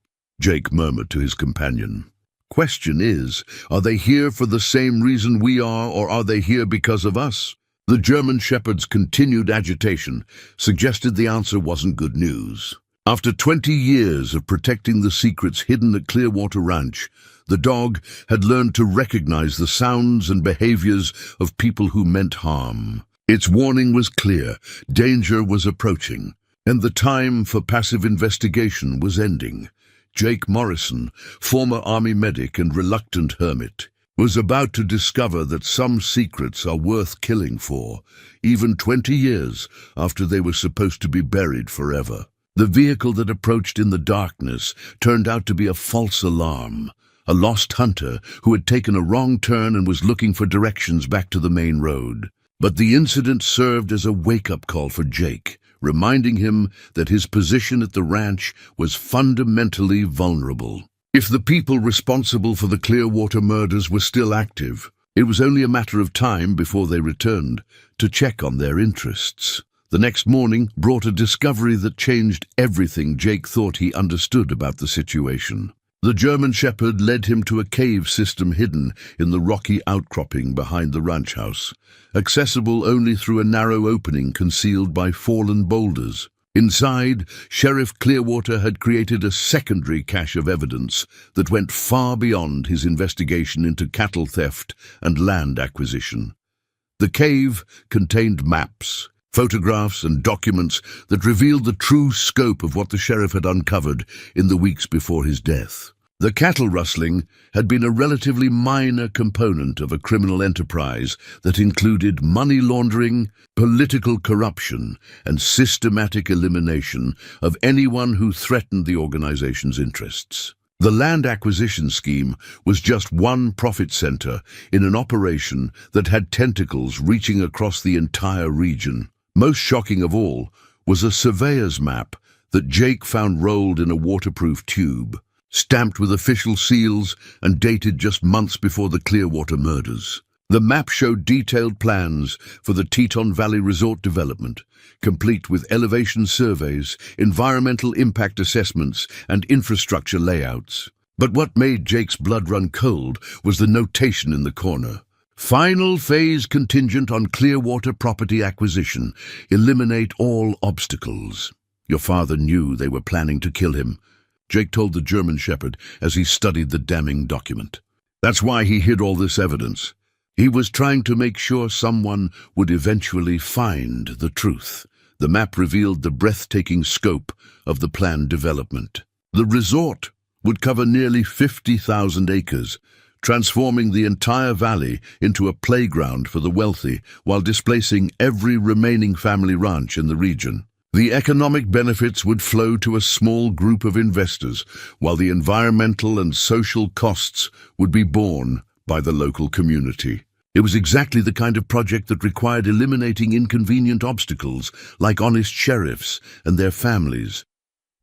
Jake murmured to his companion. "Question is, are they here for the same reason we are, or are they here because of us?" The German shepherd's continued agitation suggested the answer wasn't good news. After 20 years of protecting the secrets hidden at Clearwater Ranch, the dog had learned to recognize the sounds and behaviors of people who meant harm. Its warning was clear: danger was approaching, and the time for passive investigation was ending. Jake Morrison, former Army medic and reluctant hermit, was about to discover that some secrets are worth killing for, even 20 years after they were supposed to be buried forever. The vehicle that approached in the darkness turned out to be a false alarm, a lost hunter who had taken a wrong turn and was looking for directions back to the main road. But the incident served as a wake-up call for Jake, reminding him that his position at the ranch was fundamentally vulnerable. If the people responsible for the Clearwater murders were still active, it was only a matter of time before they returned to check on their interests. The next morning brought a discovery that changed everything Jake thought he understood about the situation. The German shepherd led him to a cave system hidden in the rocky outcropping behind the ranch house, accessible only through a narrow opening concealed by fallen boulders. Inside, Sheriff Clearwater had created a secondary cache of evidence that went far beyond his investigation into cattle theft and land acquisition. The cave contained maps, photographs and documents that revealed the true scope of what the sheriff had uncovered in the weeks before his death. The cattle rustling had been a relatively minor component of a criminal enterprise that included money laundering, political corruption, and systematic elimination of anyone who threatened the organization's interests. The land acquisition scheme was just one profit center in an operation that had tentacles reaching across the entire region. Most shocking of all was a surveyor's map that Jake found rolled in a waterproof tube, stamped with official seals and dated just months before the Clearwater murders. The map showed detailed plans for the Teton Valley Resort development, complete with elevation surveys, environmental impact assessments, and infrastructure layouts. But what made Jake's blood run cold was the notation in the corner: "Final phase contingent on Clearwater property acquisition. Eliminate all obstacles." Your father knew they were planning to kill him, Jake told the German shepherd as he studied the damning document. That's why he hid all this evidence. He was trying to make sure someone would eventually find the truth. The map revealed the breathtaking scope of the planned development. The resort would cover nearly 50,000 acres, transforming the entire valley into a playground for the wealthy while displacing every remaining family ranch in the region. The economic benefits would flow to a small group of investors, while the environmental and social costs would be borne by the local community. It was exactly the kind of project that required eliminating inconvenient obstacles, like honest sheriffs and their families.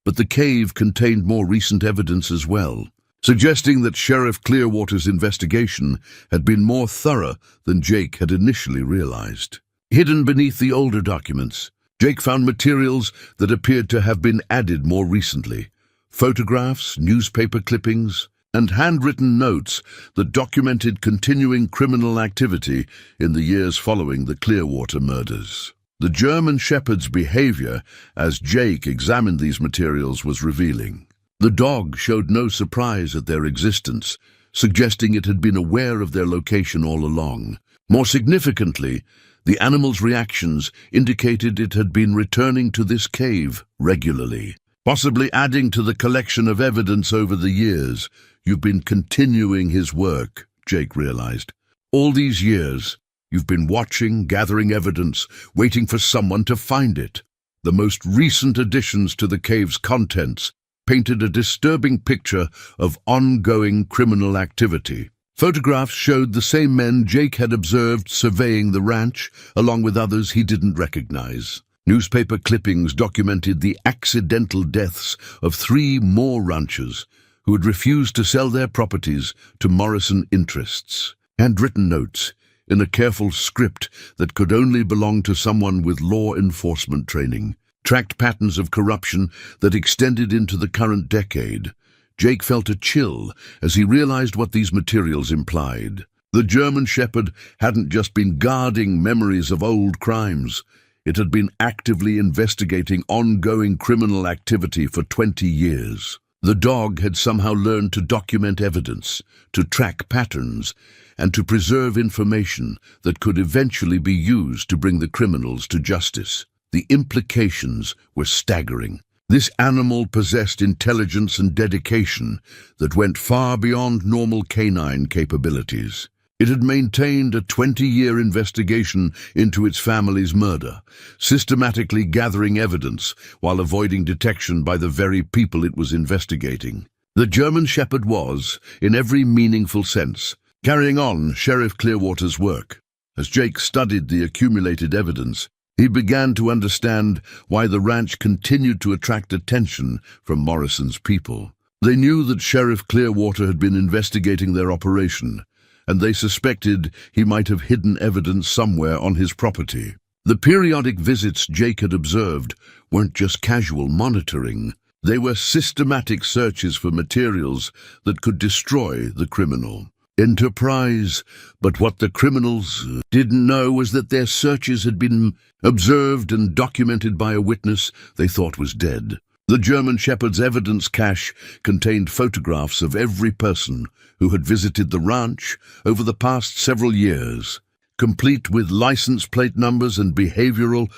But the cave contained more recent evidence as well. suggesting that Sheriff Clearwater's investigation had been more thorough than Jake had initially realized. Hidden beneath the older documents, Jake found materials that appeared to have been added more recently: photographs, newspaper clippings, and handwritten notes that documented continuing criminal activity in the years following the Clearwater murders. The German Shepherd's behavior as Jake examined these materials was revealing. The dog showed no surprise at their existence, suggesting it had been aware of their location all along. More significantly, the animal's reactions indicated it had been returning to this cave regularly, possibly adding to the collection of evidence over the years. You've been continuing his work, Jake realized. All these years, you've been watching, gathering evidence, waiting for someone to find it. The most recent additions to the cave's contents painted a disturbing picture of ongoing criminal activity. Photographs showed the same men Jake had observed surveying the ranch, along with others he didn't recognize. Newspaper clippings documented the accidental deaths of 3 more ranchers who had refused to sell their properties to Morrison interests. Handwritten notes, in a careful script that could only belong to someone with law enforcement training, tracked patterns of corruption that extended into the current decade. Jake felt a chill as he realized what these materials implied. The German Shepherd hadn't just been guarding memories of old crimes. It had been actively investigating ongoing criminal activity for 20 years. The dog had somehow learned to document evidence, to track patterns, and to preserve information that could eventually be used to bring the criminals to justice. The implications were staggering. This animal possessed intelligence and dedication that went far beyond normal canine capabilities. It had maintained a 20-year investigation into its family's murder, systematically gathering evidence while avoiding detection by the very people it was investigating. The German Shepherd was, in every meaningful sense, carrying on Sheriff Clearwater's work. As Jake studied the accumulated evidence, he began to understand why the ranch continued to attract attention from Morrison's people. They knew that Sheriff Clearwater had been investigating their operation, and they suspected he might have hidden evidence somewhere on his property. The periodic visits Jake had observed weren't just casual monitoring. They were systematic searches for materials that could destroy the criminal enterprise. But what the criminals didn't know was that their searches had been observed and documented by a witness they thought was dead. The German Shepherd's evidence cache contained photographs of every person who had visited the ranch over the past several years, complete with license plate numbers and behavioral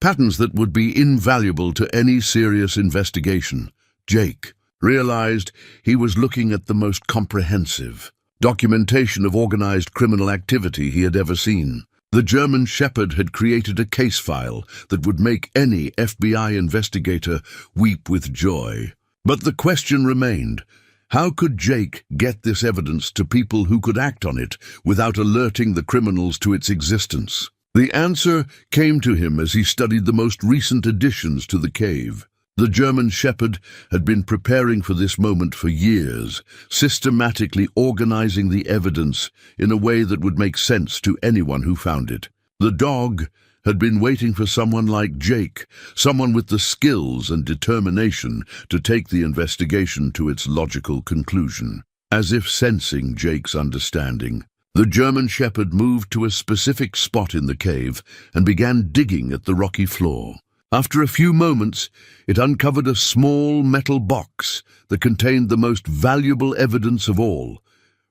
patterns that would be invaluable to any serious investigation. Jake realized he was looking at the most comprehensive documentation of organized criminal activity he had ever seen. The German Shepherd had created a case file that would make any FBI investigator weep with joy. But the question remained: how could Jake get this evidence to people who could act on it without alerting the criminals to its existence? The answer came to him as he studied the most recent additions to the cave. The German Shepherd had been preparing for this moment for years, systematically organizing the evidence in a way that would make sense to anyone who found it. The dog had been waiting for someone like Jake, someone with the skills and determination to take the investigation to its logical conclusion. As if sensing Jake's understanding, the German Shepherd moved to a specific spot in the cave and began digging at the rocky floor. After a few moments, it uncovered a small metal box that contained the most valuable evidence of all: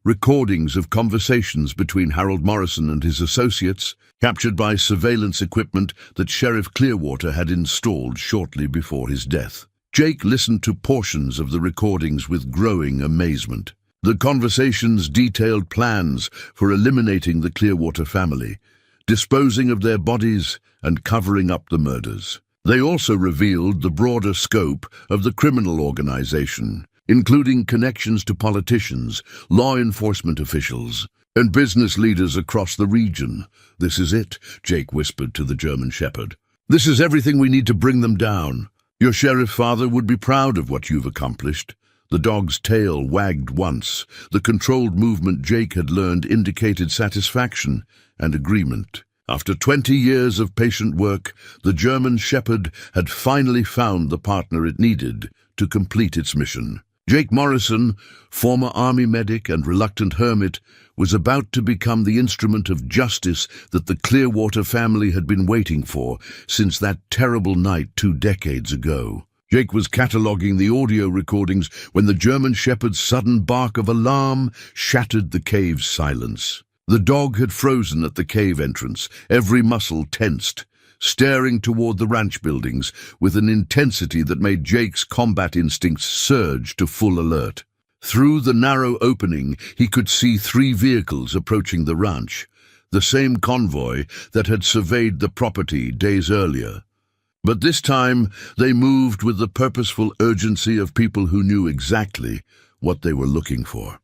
recordings of conversations between Harold Morrison and his associates, captured by surveillance equipment that Sheriff Clearwater had installed shortly before his death. Jake listened to portions of the recordings with growing amazement. The conversations detailed plans for eliminating the Clearwater family, disposing of their bodies, and covering up the murders. They also revealed the broader scope of the criminal organization, including connections to politicians, law enforcement officials, and business leaders across the region. "This is it," Jake whispered to the German Shepherd. "This is everything we need to bring them down. Your sheriff father would be proud of what you've accomplished." The dog's tail wagged once. The controlled movement Jake had learned indicated satisfaction and agreement. After 20 years of patient work, the German Shepherd had finally found the partner it needed to complete its mission. Jake Morrison, former army medic and reluctant hermit, was about to become the instrument of justice that the Clearwater family had been waiting for since that terrible night 2 decades ago. Jake was cataloguing the audio recordings when the German Shepherd's sudden bark of alarm shattered the cave's silence. The dog had frozen at the cave entrance, every muscle tensed, staring toward the ranch buildings with an intensity that made Jake's combat instincts surge to full alert. Through the narrow opening, he could see 3 vehicles approaching the ranch, the same convoy that had surveyed the property days earlier. But this time, they moved with the purposeful urgency of people who knew exactly what they were looking for.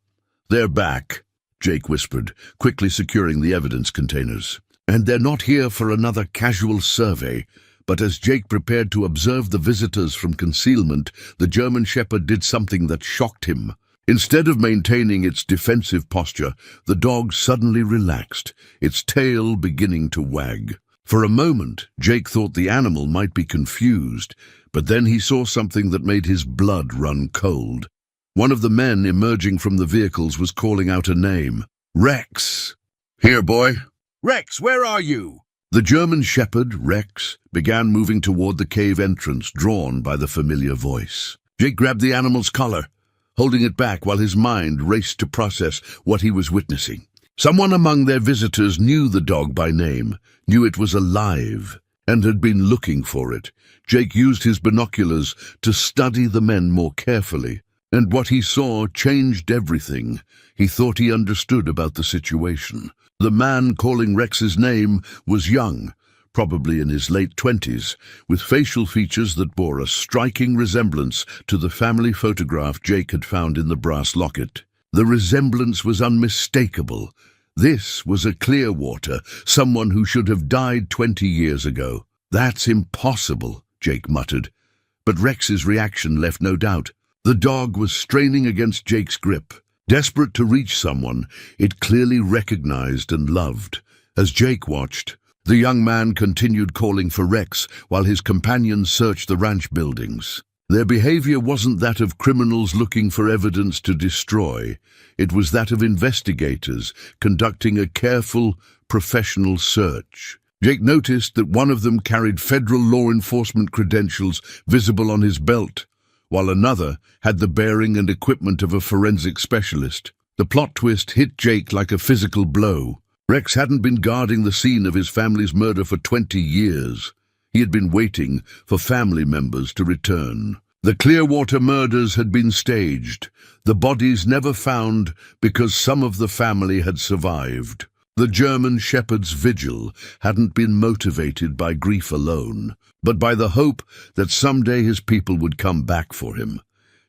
"They're back," Jake whispered, quickly securing the evidence containers. "And they're not here for another casual survey." But as Jake prepared to observe the visitors from concealment, the German Shepherd did something that shocked him. Instead of maintaining its defensive posture, the dog suddenly relaxed, its tail beginning to wag. For a moment, Jake thought the animal might be confused, but then he saw something that made his blood run cold. One of the men emerging from the vehicles was calling out a name. "Rex!" "Here, boy." "Rex, where are you?" The German Shepherd, Rex, began moving toward the cave entrance, drawn by the familiar voice. Jake grabbed the animal's collar, holding it back while his mind raced to process what he was witnessing. Someone among their visitors knew the dog by name, knew it was alive, and had been looking for it. Jake used his binoculars to study the men more carefully, and what he saw changed everything. He thought he understood about the situation. The man calling Rex's name was young, probably in his late 20s, with facial features that bore a striking resemblance to the family photograph Jake had found in the brass locket. The resemblance was unmistakable. This was a Clearwater, someone who should have died 20 years ago. "That's impossible," Jake muttered. But Rex's reaction left no doubt. The dog was straining against Jake's grip. Desperate to reach someone it clearly recognized and loved. As Jake watched, the young man continued calling for Rex while his companions searched the ranch buildings. Their behavior wasn't that of criminals looking for evidence to destroy. It was that of investigators conducting a careful, professional search. Jake noticed that one of them carried federal law enforcement credentials visible on his belt, while another had the bearing and equipment of a forensic specialist. The plot twist hit Jake like a physical blow. Rex hadn't been guarding the scene of his family's murder for 20 years. He had been waiting for family members to return. The Clearwater murders had been staged, the bodies never found because some of the family had survived. The German Shepherd's vigil hadn't been motivated by grief alone, but by the hope that someday his people would come back for him.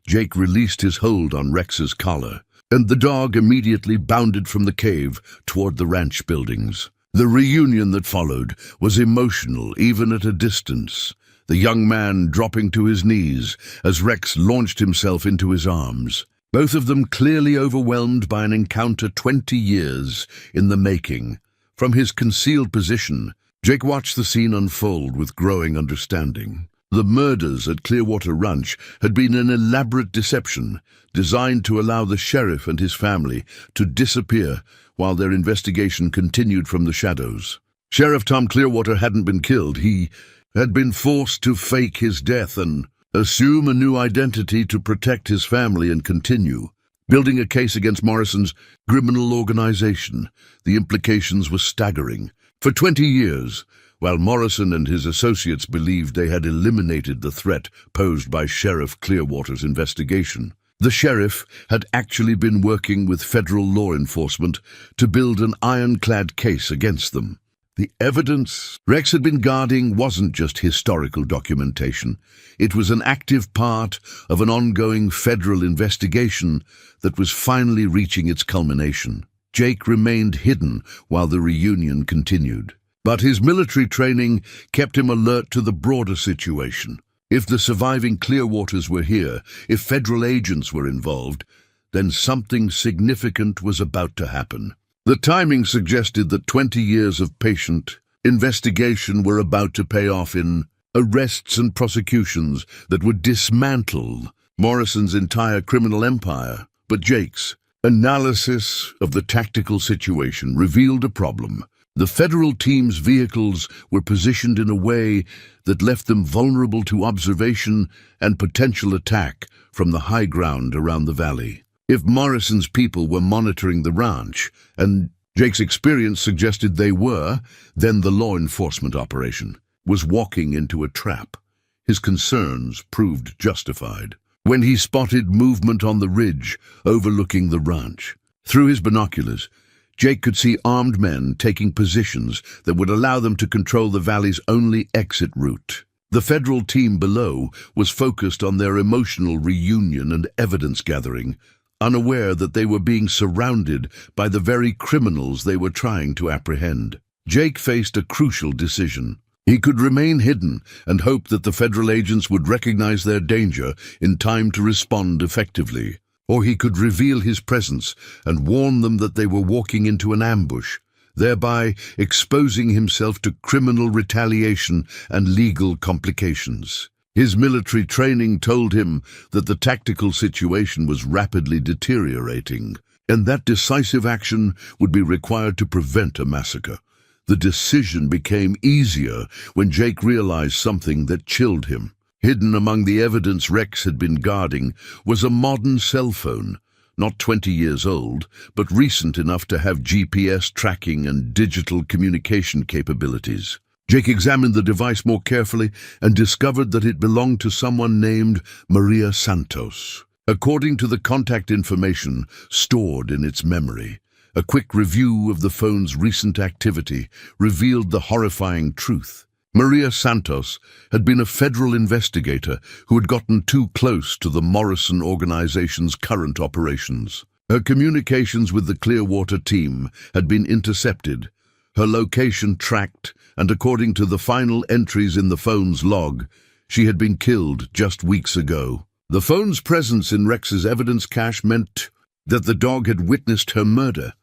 Jake released his hold on Rex's collar, and the dog immediately bounded from the cave toward the ranch buildings. The reunion that followed was emotional even at a distance, the young man dropping to his knees as Rex launched himself into his arms, both of them clearly overwhelmed by an encounter 20 years in the making. From his concealed position, Jake watched the scene unfold with growing understanding. The murders at Clearwater Ranch had been an elaborate deception designed to allow the sheriff and his family to disappear while their investigation continued from the shadows. Sheriff Tom Clearwater hadn't been killed. He had been forced to fake his death and assume a new identity to protect his family and continue building a case against Morrison's criminal organization. The implications were staggering. For 20 years, while Morrison and his associates believed they had eliminated the threat posed by Sheriff Clearwater's investigation, the sheriff had actually been working with federal law enforcement to build an ironclad case against them. The evidence Rex had been guarding wasn't just historical documentation. It was an active part of an ongoing federal investigation that was finally reaching its culmination. Jake remained hidden while the reunion continued, but his military training kept him alert to the broader situation. If the surviving Clearwaters were here, if federal agents were involved, then something significant was about to happen. The timing suggested that 20 years of patient investigation were about to pay off in arrests and prosecutions that would dismantle Morrison's entire criminal empire. But Jake's analysis of the tactical situation revealed a problem. The federal team's vehicles were positioned in a way that left them vulnerable to observation and potential attack from the high ground around the valley. If Morrison's people were monitoring the ranch, and Jake's experience suggested they were, then the law enforcement operation was walking into a trap. His concerns proved justified when he spotted movement on the ridge overlooking the ranch. Through his binoculars, Jake could see armed men taking positions that would allow them to control the valley's only exit route. The federal team below was focused on their emotional reunion and evidence gathering, unaware that they were being surrounded by the very criminals they were trying to apprehend. Jake faced a crucial decision. He could remain hidden and hope that the federal agents would recognize their danger in time to respond effectively. Or he could reveal his presence and warn them that they were walking into an ambush, thereby exposing himself to criminal retaliation and legal complications. His military training told him that the tactical situation was rapidly deteriorating, and that decisive action would be required to prevent a massacre. The decision became easier when Jake realized something that chilled him. Hidden among the evidence Rex had been guarding was a modern cell phone, not 20 years old, but recent enough to have GPS tracking and digital communication capabilities. Jake examined the device more carefully and discovered that it belonged to someone named Maria Santos. According to the contact information stored in its memory, a quick review of the phone's recent activity revealed the horrifying truth. Maria Santos had been a federal investigator who had gotten too close to the Morrison organization's current operations. Her communications with the Clearwater team had been intercepted, her location tracked, and according to the final entries in the phone's log, she had been killed just weeks ago. The phone's presence in Rex's evidence cache meant that the dog had witnessed her murder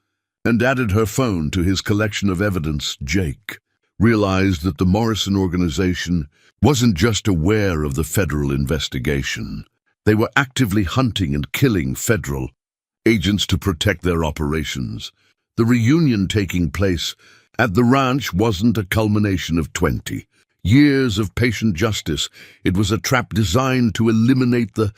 and added her phone to his collection of evidence. Jake realized that the Morrison organization wasn't just aware of the federal investigation. They were actively hunting and killing federal agents to protect their operations. The reunion taking place at the ranch wasn't a culmination of 20 years of patient justice. It was a trap designed to eliminate the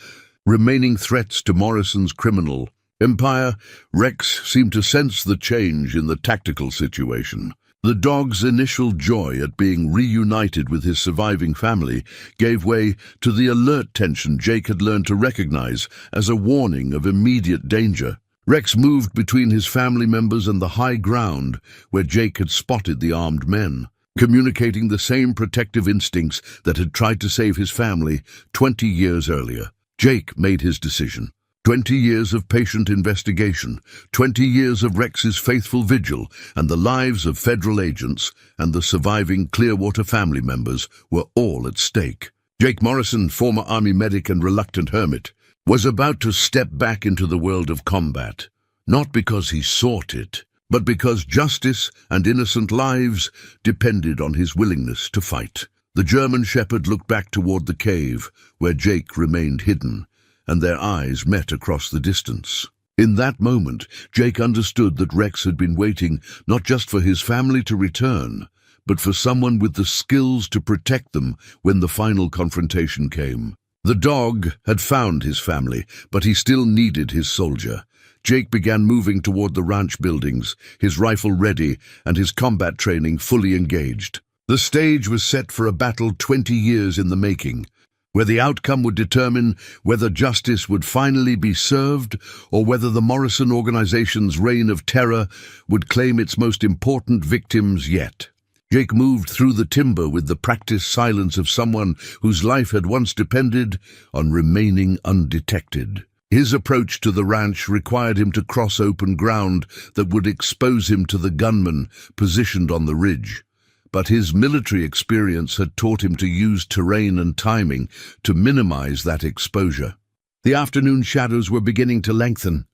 remaining threats to Morrison's criminal empire. Rex seemed to sense the change in the tactical situation. The dog's initial joy at being reunited with his surviving family gave way to the alert tension Jake had learned to recognize as a warning of immediate danger. Rex moved between his family members and the high ground where Jake had spotted the armed men, communicating the same protective instincts that had tried to save his family 20 years earlier. Jake made his decision. 20 years of patient investigation, 20 years of Rex's faithful vigil, and the lives of federal agents and the surviving Clearwater family members were all at stake. Jake Morrison, former Army medic and reluctant hermit, was about to step back into the world of combat, not because he sought it, but because justice and innocent lives depended on his willingness to fight. The German shepherd looked back toward the cave, where Jake remained hidden, and their eyes met across the distance. In that moment, Jake understood that Rex had been waiting not just for his family to return, but for someone with the skills to protect them when the final confrontation came. The dog had found his family, but he still needed his soldier. Jake began moving toward the ranch buildings, his rifle ready and his combat training fully engaged. The stage was set for a battle 20 years in the making, where the outcome would determine whether justice would finally be served or whether the Morrison organization's reign of terror would claim its most important victims yet. Jake moved through the timber with the practiced silence of someone whose life had once depended on remaining undetected. His approach to the ranch required him to cross open ground that would expose him to the gunmen positioned on the ridge. but his military experience had taught him to use terrain and timing to minimize that exposure. The afternoon shadows were beginning to lengthen,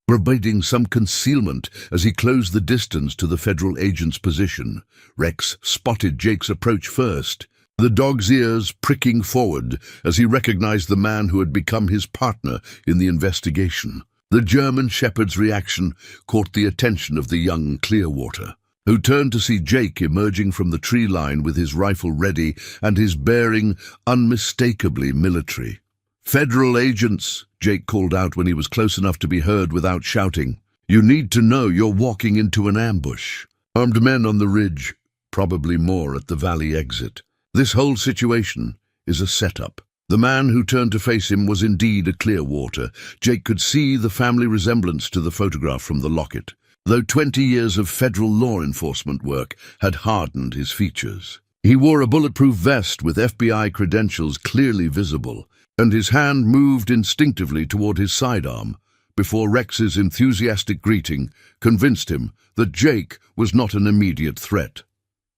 providing some concealment as he closed the distance to the federal agent's position. Rex spotted Jake's approach first, the dog's ears pricking forward as he recognized the man who had become his partner in the investigation. The German shepherd's reaction caught the attention of the young Clearwater, who turned to see Jake emerging from the tree line with his rifle ready and his bearing unmistakably military. "Federal agents," Jake called out when he was close enough to be heard without shouting. "You need to know you're walking into an ambush. Armed men on the ridge, probably more at the valley exit. This whole situation is a setup." The man who turned to face him was indeed a Clearwater. Jake could see the family resemblance to the photograph from the locket, though 20 years of federal law enforcement work had hardened his features. He wore a bulletproof vest with FBI credentials clearly visible, and his hand moved instinctively toward his sidearm before Rex's enthusiastic greeting convinced him that Jake was not an immediate threat.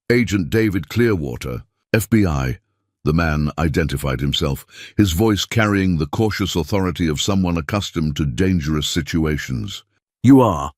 "Agent David Clearwater, FBI," the man identified himself, his voice carrying the cautious authority of someone accustomed to dangerous situations. "You are?"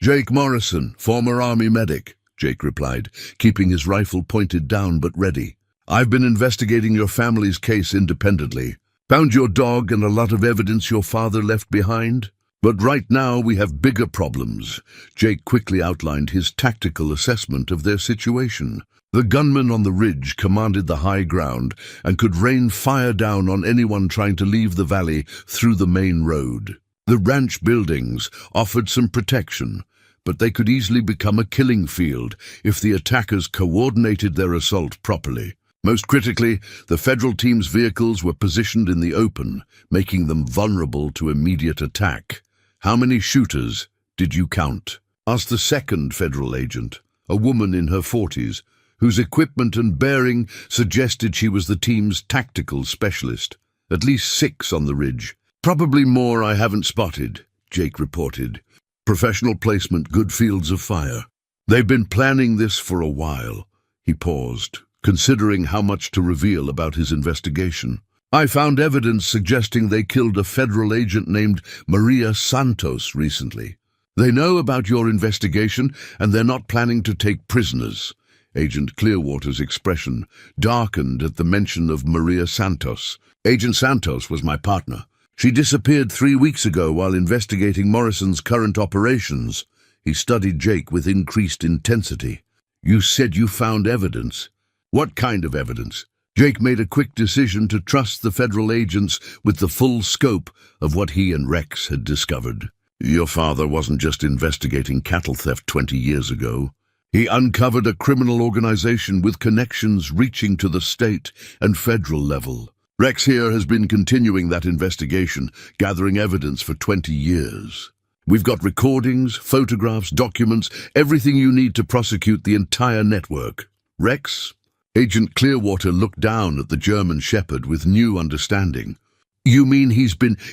"Jake Morrison, former Army medic," Jake replied, keeping his rifle pointed down but ready. "I've been investigating your family's case independently. Found your dog and a lot of evidence your father left behind. But right now we have bigger problems." Jake quickly outlined his tactical assessment of their situation. The gunman on the ridge commanded the high ground and could rain fire down on anyone trying to leave the valley through the main road. The ranch buildings offered some protection, but they could easily become a killing field if the attackers coordinated their assault properly. Most critically, the federal team's vehicles were positioned in the open, making them vulnerable to immediate attack. "How many shooters did you count?" asked the second federal agent, a woman in her 40s, whose equipment and bearing suggested she was the team's tactical specialist. "At least 6 on the ridge. Probably more I haven't spotted," Jake reported. "Professional placement, good fields of fire. They've been planning this for a while." He paused, considering how much to reveal about his investigation. "I found evidence suggesting they killed a federal agent named Maria Santos recently. They know about your investigation, and they're not planning to take prisoners." Agent Clearwater's expression darkened at the mention of Maria Santos. "Agent Santos was my partner. She disappeared 3 weeks ago while investigating Morrison's current operations." He studied Jake with increased intensity. "You said you found evidence. What kind of evidence?" Jake made a quick decision to trust the federal agents with the full scope of what he and Rex had discovered. "Your father wasn't just investigating cattle theft 20 years ago. He uncovered a criminal organization with connections reaching to the state and federal level. Rex here has been continuing that investigation, gathering evidence for 20 years. We've got recordings, photographs, documents, everything you need to prosecute the entire network." "Rex?" Agent Clearwater looked down at the German shepherd with new understanding. "You mean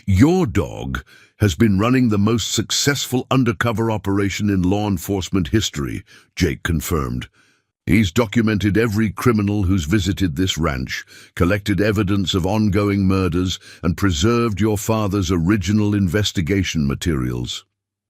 your dog has been running the most successful undercover operation in law enforcement history," Jake confirmed. "He's documented every criminal who's visited this ranch, collected evidence of ongoing murders, and preserved your father's original investigation materials.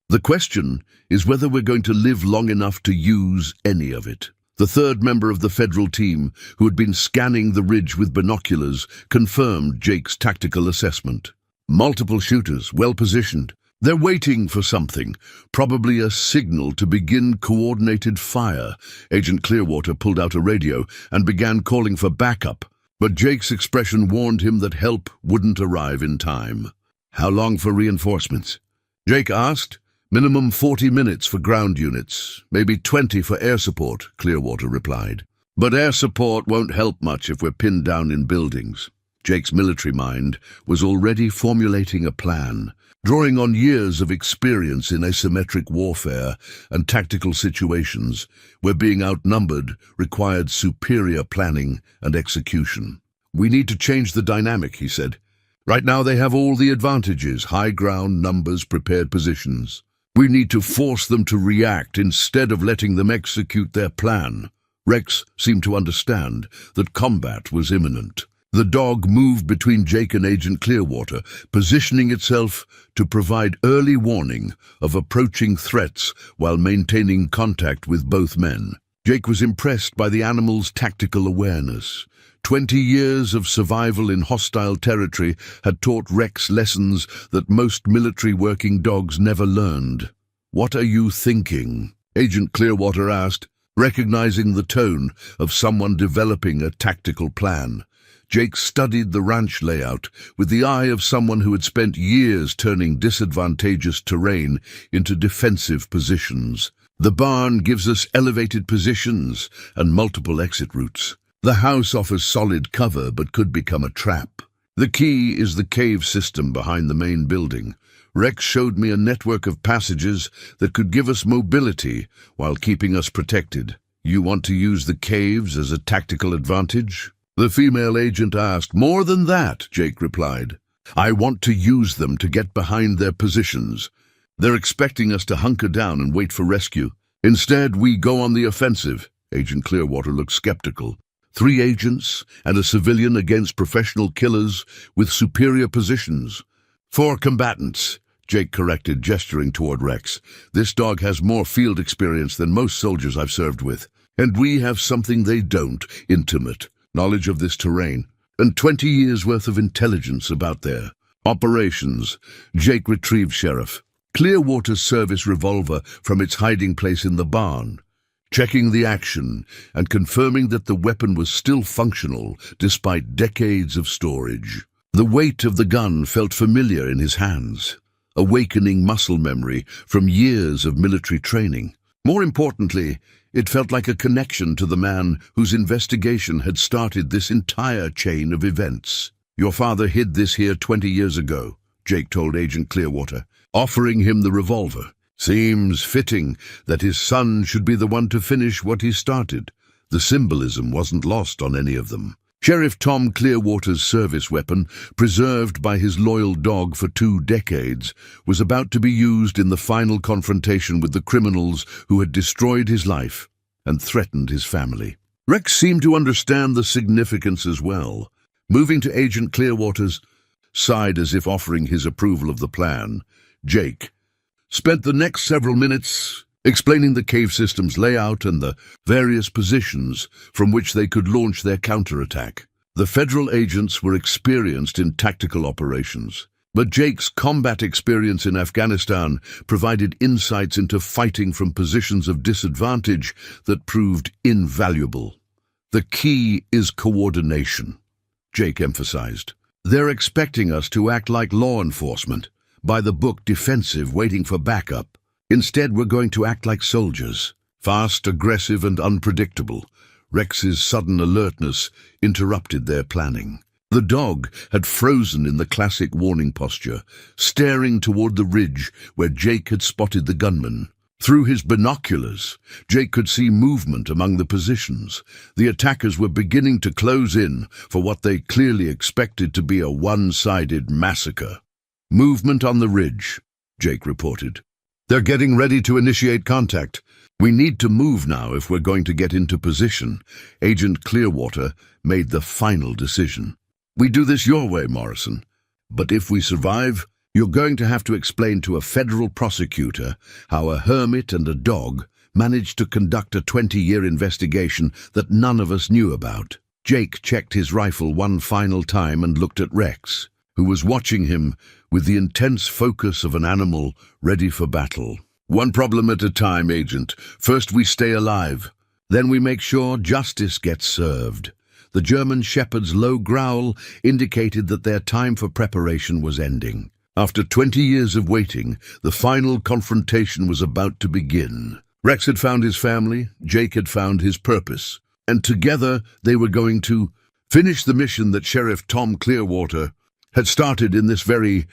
The question is whether we're going to live long enough to use any of it." The third member of the federal team, who had been scanning the ridge with binoculars, confirmed Jake's tactical assessment. "Multiple shooters, well positioned. They're waiting for something, probably a signal to begin coordinated fire." Agent Clearwater pulled out a radio and began calling for backup, but Jake's expression warned him that help wouldn't arrive in time. "How long for reinforcements?" Jake asked. "Minimum 40 minutes for ground units, maybe 20 for air support," Clearwater replied. "But air support won't help much if we're pinned down in buildings." Jake's military mind was already formulating a plan, drawing on years of experience in asymmetric warfare and tactical situations where being outnumbered required superior planning and execution. "We need to change the dynamic," he said. "Right now they have all the advantages, high ground, numbers, prepared positions. We need to force them to react instead of letting them execute their plan." Rex seemed to understand that combat was imminent. The dog moved between Jake and Agent Clearwater, positioning itself to provide early warning of approaching threats while maintaining contact with both men. Jake was impressed by the animal's tactical awareness. 20 years of survival in hostile territory had taught Rex lessons that most military working dogs never learned. "What are you thinking?" Agent Clearwater asked, recognizing the tone of someone developing a tactical plan. Jake studied the ranch layout with the eye of someone who had spent years turning disadvantageous terrain into defensive positions. "The barn gives us elevated positions and multiple exit routes. The house offers solid cover but could become a trap. The key is the cave system behind the main building. Rex showed me a network of passages that could give us mobility while keeping us protected. You want to use the caves as a tactical advantage?" The female agent asked. "More than that," Jake replied. "I want to use them to get behind their positions. They're expecting us to hunker down and wait for rescue. Instead, we go on the offensive." Agent Clearwater looked skeptical. 3 agents and a civilian against professional killers with superior positions. 4 combatants, Jake corrected, gesturing toward Rex. "This dog has more field experience than most soldiers I've served with. And we have something they don't, intimate knowledge of this terrain, and 20 years' worth of intelligence about their operations." Jake retrieved Sheriff Clearwater's service revolver from its hiding place in the barn, checking the action and confirming that the weapon was still functional despite decades of storage. The weight of the gun felt familiar in his hands, awakening muscle memory from years of military training. More importantly, it felt like a connection to the man whose investigation had started this entire chain of events. "Your father hid this here 20 years ago," Jake told Agent Clearwater, offering him the revolver. "Seems fitting that his son should be the one to finish what he started." The symbolism wasn't lost on any of them. Sheriff Tom Clearwater's service weapon, preserved by his loyal dog for 2 decades, was about to be used in the final confrontation with the criminals who had destroyed his life and threatened his family. Rex seemed to understand the significance as well. Moving to Agent Clearwater's side as if offering his approval of the plan, Jake spent the next several minutes explaining the cave system's layout and the various positions from which they could launch their counterattack. The federal agents were experienced in tactical operations, but Jake's combat experience in Afghanistan provided insights into fighting from positions of disadvantage that proved invaluable. "The key is coordination," Jake emphasized. "They're expecting us to act like law enforcement, by the book defensive, waiting for backup. Instead, we're going to act like soldiers, fast, aggressive, and unpredictable." Rex's sudden alertness interrupted their planning. The dog had frozen in the classic warning posture, staring toward the ridge where Jake had spotted the gunman. Through his binoculars, Jake could see movement among the positions. The attackers were beginning to close in for what they clearly expected to be a one-sided massacre. "Movement on the ridge," Jake reported. "They're getting ready to initiate contact. We need to move now if we're going to get into position." Agent Clearwater made the final decision. "We do this your way, Morrison. But if we survive, you're going to have to explain to a federal prosecutor how a hermit and a dog managed to conduct a 20-year investigation that none of us knew about." Jake checked his rifle one final time and looked at Rex, who was watching him with the intense focus of an animal ready for battle. "One problem at a time, Agent. First we stay alive. Then we make sure justice gets served." The German shepherd's low growl indicated that their time for preparation was ending. After 20 years of waiting, the final confrontation was about to begin. Rex had found his family, Jake had found his purpose, and together they were going to finish the mission that Sheriff Tom Clearwater had started in this very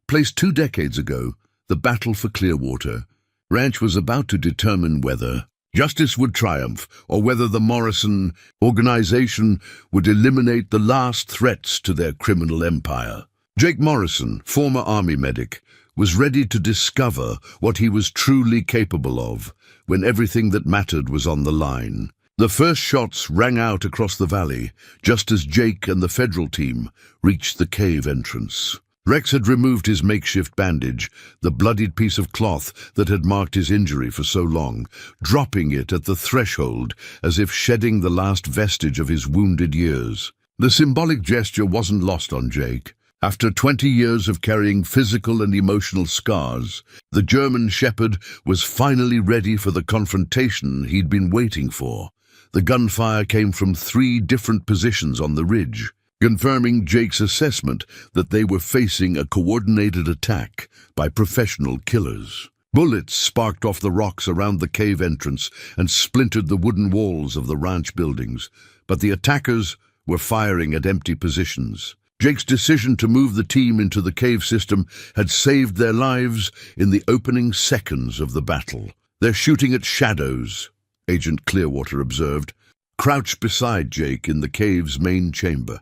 place 2 decades ago. The battle for Clearwater Ranch was about to determine whether justice would triumph or whether the Morrison organization would eliminate the last threats to their criminal empire. Jake Morrison, former Army medic, was ready to discover what he was truly capable of when everything that mattered was on the line. The first shots rang out across the valley, just as Jake and the federal team reached the cave entrance. Rex had removed his makeshift bandage, the bloodied piece of cloth that had marked his injury for so long, dropping it at the threshold as if shedding the last vestige of his wounded years. The symbolic gesture wasn't lost on Jake. After 20 years of carrying physical and emotional scars, the German shepherd was finally ready for the confrontation he'd been waiting for. The gunfire came from 3 different positions on the ridge, confirming Jake's assessment that they were facing a coordinated attack by professional killers. Bullets sparked off the rocks around the cave entrance and splintered the wooden walls of the ranch buildings, but the attackers were firing at empty positions. Jake's decision to move the team into the cave system had saved their lives in the opening seconds of the battle. "They're shooting at shadows," Agent Clearwater observed, crouched beside Jake in the cave's main chamber.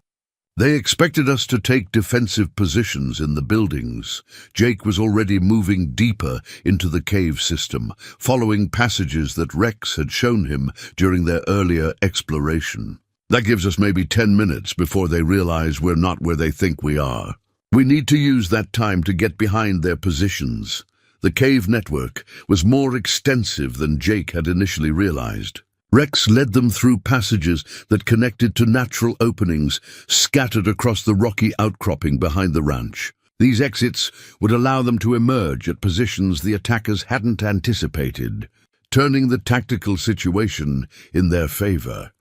"They expected us to take defensive positions in the buildings." Jake was already moving deeper into the cave system, following passages that Rex had shown him during their earlier exploration. "That gives us maybe 10 minutes before they realize we're not where they think we are. We need to use that time to get behind their positions." The cave network was more extensive than Jake had initially realized. Rex led them through passages that connected to natural openings scattered across the rocky outcropping behind the ranch. These exits would allow them to emerge at positions the attackers hadn't anticipated, turning the tactical situation in their favor.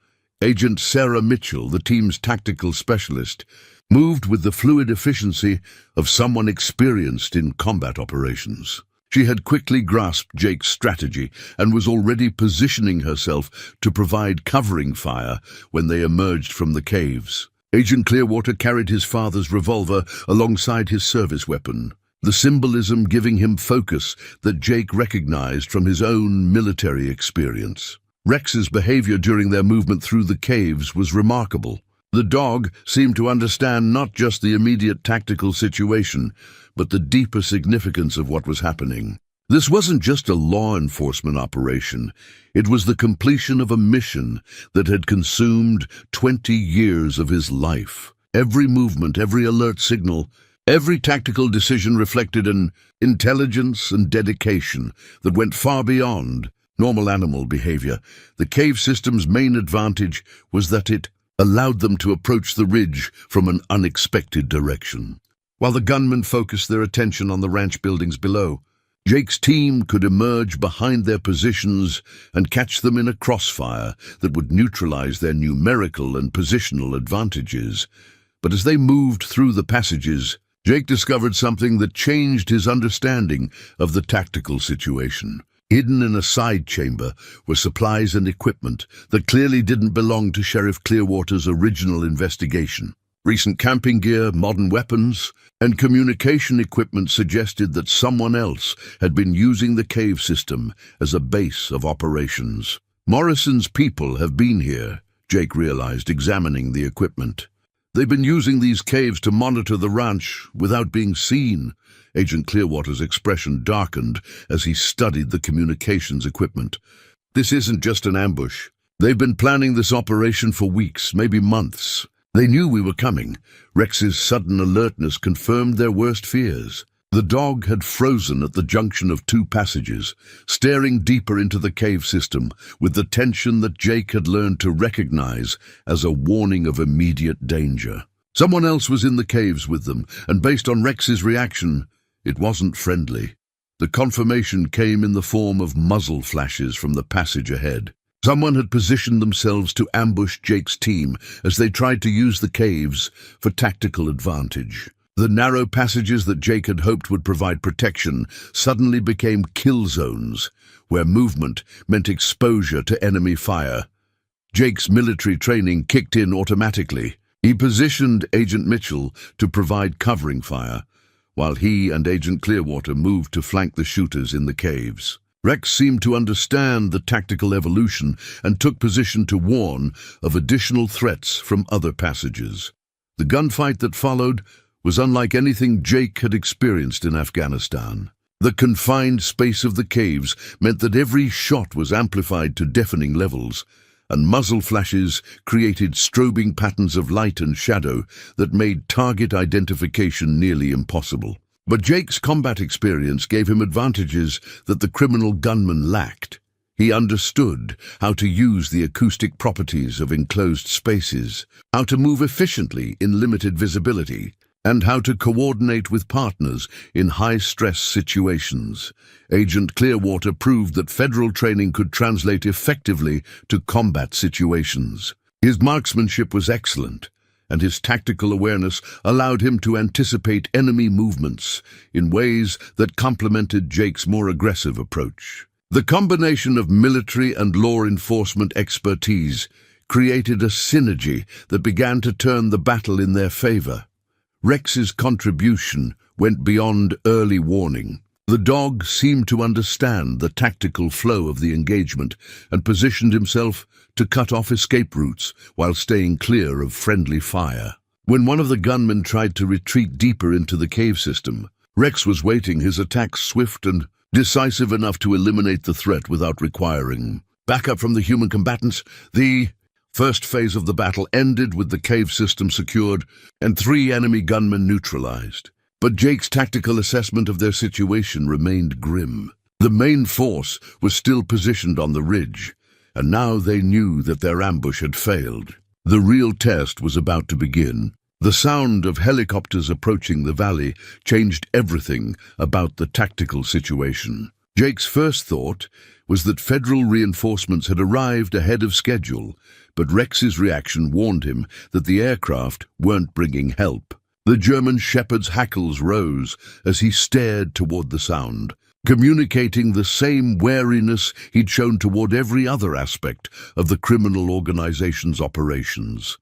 Agent Sarah Mitchell, the team's tactical specialist, moved with the fluid efficiency of someone experienced in combat operations. She had quickly grasped Jake's strategy and was already positioning herself to provide covering fire when they emerged from the caves. Agent Clearwater carried his father's revolver alongside his service weapon, the symbolism giving him focus that Jake recognized from his own military experience. Rex's behavior during their movement through the caves was remarkable. The dog seemed to understand not just the immediate tactical situation, but the deeper significance of what was happening. This wasn't just a law enforcement operation. It was the completion of a mission that had consumed 20 years of his life. Every movement, every alert signal, every tactical decision reflected an intelligence and dedication that went far beyond normal animal behavior. The cave system's main advantage was that it allowed them to approach the ridge from an unexpected direction. While the gunmen focused their attention on the ranch buildings below, Jake's team could emerge behind their positions and catch them in a crossfire that would neutralize their numerical and positional advantages. But as they moved through the passages, Jake discovered something that changed his understanding of the tactical situation. Hidden in a side chamber were supplies and equipment that clearly didn't belong to Sheriff Clearwater's original investigation. Recent camping gear, modern weapons, and communication equipment suggested that someone else had been using the cave system as a base of operations. "Morrison's people have been here," Jake realized, examining the equipment. "They've been using these caves to monitor the ranch without being seen." Agent Clearwater's expression darkened as he studied the communications equipment. "This isn't just an ambush. They've been planning this operation for weeks, maybe months. They knew we were coming." Rex's sudden alertness confirmed their worst fears. The dog had frozen at the junction of 2 passages, staring deeper into the cave system with the tension that Jake had learned to recognize as a warning of immediate danger. Someone else was in the caves with them, and based on Rex's reaction, it wasn't friendly. The confirmation came in the form of muzzle flashes from the passage ahead. Someone had positioned themselves to ambush Jake's team as they tried to use the caves for tactical advantage. The narrow passages that Jake had hoped would provide protection suddenly became kill zones, where movement meant exposure to enemy fire. Jake's military training kicked in automatically. He positioned Agent Mitchell to provide covering fire, while he and Agent Clearwater moved to flank the shooters in the caves. Rex seemed to understand the tactical evolution and took position to warn of additional threats from other passages. The gunfight that followed was unlike anything Jake had experienced in Afghanistan. The confined space of the caves meant that every shot was amplified to deafening levels, and muzzle flashes created strobing patterns of light and shadow that made target identification nearly impossible. But Jake's combat experience gave him advantages that the criminal gunman lacked. He understood how to use the acoustic properties of enclosed spaces, how to move efficiently in limited visibility, and how to coordinate with partners in high-stress situations. Agent Clearwater proved that federal training could translate effectively to combat situations. His marksmanship was excellent, and his tactical awareness allowed him to anticipate enemy movements in ways that complemented Jake's more aggressive approach. The combination of military and law enforcement expertise created a synergy that began to turn the battle in their favor. Rex's contribution went beyond early warning. The dog seemed to understand the tactical flow of the engagement and positioned himself to cut off escape routes while staying clear of friendly fire. When one of the gunmen tried to retreat deeper into the cave system, Rex was waiting, his attacks swift and decisive enough to eliminate the threat without requiring backup from the human combatants. The first phase of the battle ended with the cave system secured and 3 enemy gunmen neutralized. But Jake's tactical assessment of their situation remained grim. The main force was still positioned on the ridge, and now they knew that their ambush had failed. The real test was about to begin. The sound of helicopters approaching the valley changed everything about the tactical situation. Jake's first thought was that federal reinforcements had arrived ahead of schedule, but Rex's reaction warned him that the aircraft weren't bringing help. The German shepherd's hackles rose as he stared toward the sound, communicating the same wariness he'd shown toward every other aspect of the criminal organization's operations.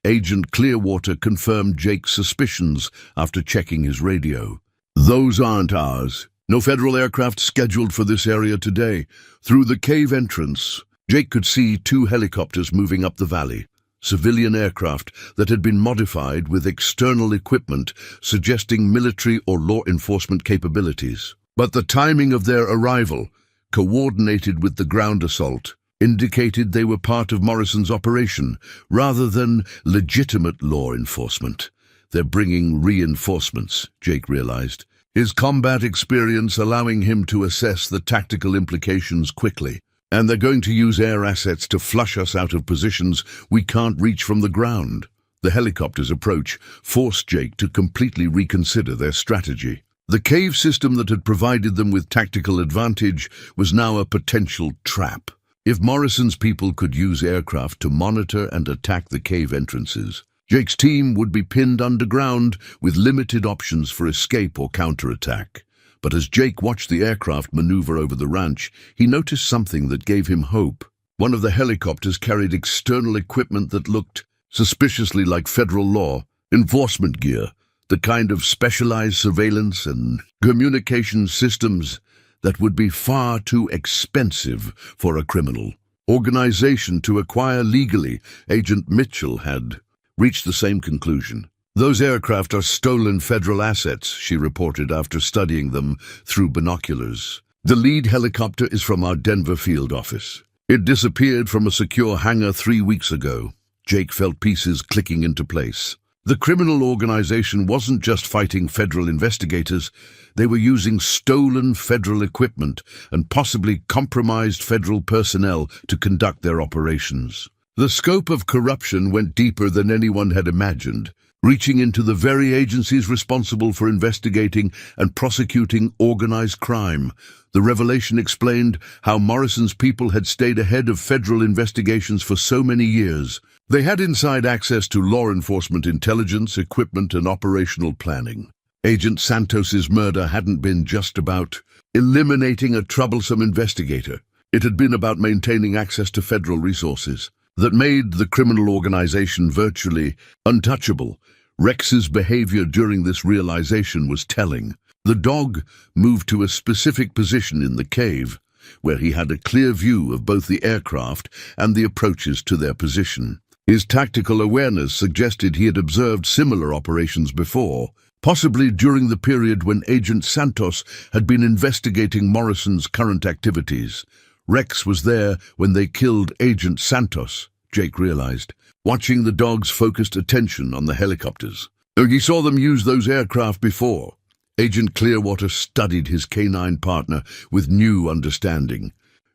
Agent Clearwater confirmed Jake's suspicions after checking his radio. "Those aren't ours. No federal aircraft scheduled for this area today." Through the cave entrance, Jake could see 2 helicopters moving up the valley, civilian aircraft that had been modified with external equipment suggesting military or law enforcement capabilities. But the timing of their arrival, coordinated with the ground assault, indicated they were part of Morrison's operation rather than legitimate law enforcement. "They're bringing reinforcements," Jake realized, his combat experience allowing him to assess the tactical implications quickly. "And they're going to use air assets to flush us out of positions we can't reach from the ground." The helicopter's approach forced Jake to completely reconsider their strategy. The cave system that had provided them with tactical advantage was now a potential trap. If Morrison's people could use aircraft to monitor and attack the cave entrances, Jake's team would be pinned underground with limited options for escape or counterattack. But as Jake watched the aircraft maneuver over the ranch, he noticed something that gave him hope. One of the helicopters carried external equipment that looked suspiciously like federal law enforcement gear, the kind of specialized surveillance and communication systems that would be far too expensive for a criminal organization to acquire legally. Agent Mitchell had reached the same conclusion. "Those aircraft are stolen federal assets," she reported after studying them through binoculars. "The lead helicopter is from our Denver field office. It disappeared from a secure hangar 3 weeks ago." Jake felt pieces clicking into place. The criminal organization wasn't just fighting federal investigators, they were using stolen federal equipment and possibly compromised federal personnel to conduct their operations. The scope of corruption went deeper than anyone had imagined, reaching into the very agencies responsible for investigating and prosecuting organized crime. The revelation explained how Morrison's people had stayed ahead of federal investigations for so many years. They had inside access to law enforcement intelligence, equipment, and operational planning. Agent Santos's murder hadn't been just about eliminating a troublesome investigator. It had been about maintaining access to federal resources that made the criminal organization virtually untouchable. Rex's behavior during this realization was telling. The dog moved to a specific position in the cave, where he had a clear view of both the aircraft and the approaches to their position. His tactical awareness suggested he had observed similar operations before, possibly during the period when Agent Santos had been investigating Morrison's current activities. Rex was there when they killed Agent Santos, Jake realized, watching the dog's focused attention on the helicopters. He saw them use those aircraft before. Agent Clearwater studied his canine partner with new understanding.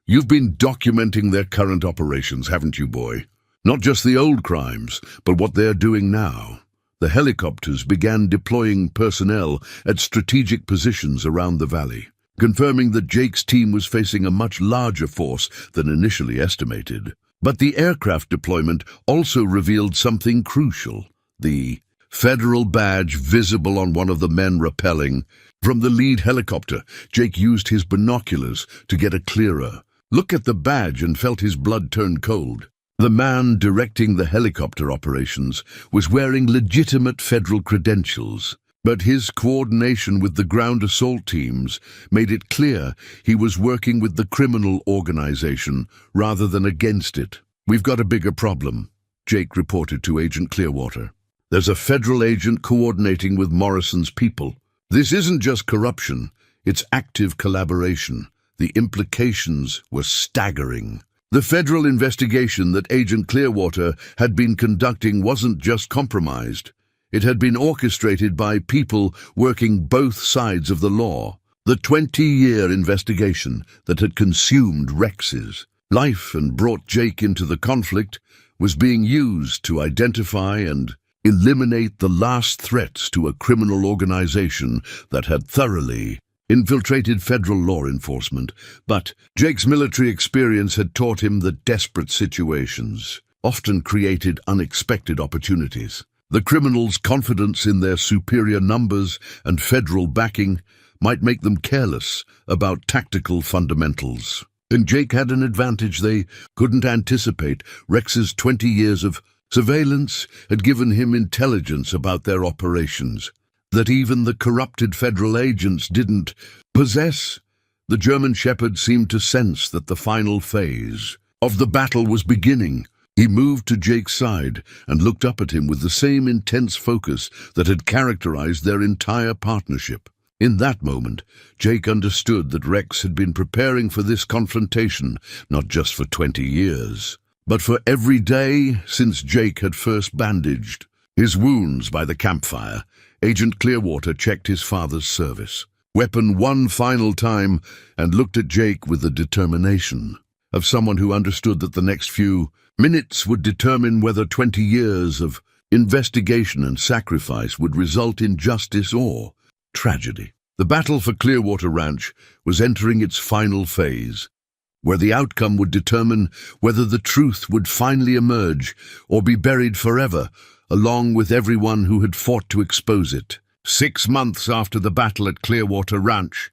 You've been documenting their current operations, haven't you, boy? Not just the old crimes, but what they're doing now. The helicopters began deploying personnel at strategic positions around the valley, confirming that Jake's team was facing a much larger force than initially estimated. But the aircraft deployment also revealed something crucial: the federal badge visible on one of the men rappelling. From the lead helicopter, Jake used his binoculars to get a clearer look at the badge and felt his blood turn cold. The man directing the helicopter operations was wearing legitimate federal credentials, but his coordination with the ground assault teams made it clear he was working with the criminal organization rather than against it. "We've got a bigger problem," Jake reported to Agent Clearwater. "There's a federal agent coordinating with Morrison's people. This isn't just corruption, it's active collaboration." The implications were staggering. The federal investigation that Agent Clearwater had been conducting wasn't just compromised. It had been orchestrated by people working both sides of the law. The 20-year investigation that had consumed Rex's life and brought Jake into the conflict was being used to identify and eliminate the last threats to a criminal organization that had thoroughly infiltrated federal law enforcement. But Jake's military experience had taught him that desperate situations often created unexpected opportunities. The criminals' confidence in their superior numbers and federal backing might make them careless about tactical fundamentals. And Jake had an advantage they couldn't anticipate. Rex's 20 years of surveillance had given him intelligence about their operations that even the corrupted federal agents didn't possess. The German Shepherd seemed to sense that the final phase of the battle was beginning. He moved to Jake's side and looked up at him with the same intense focus that had characterized their entire partnership. In that moment, Jake understood that Rex had been preparing for this confrontation not just for 20 years, but for every day since Jake had first bandaged his wounds by the campfire. Agent Clearwater checked his father's service weapon one final time and looked at Jake with the determination of someone who understood that the next few minutes would determine whether 20 years of investigation and sacrifice would result in justice or tragedy. The battle for Clearwater Ranch was entering its final phase, where the outcome would determine whether the truth would finally emerge or be buried forever, along with everyone who had fought to expose it. 6 months after the battle at Clearwater Ranch,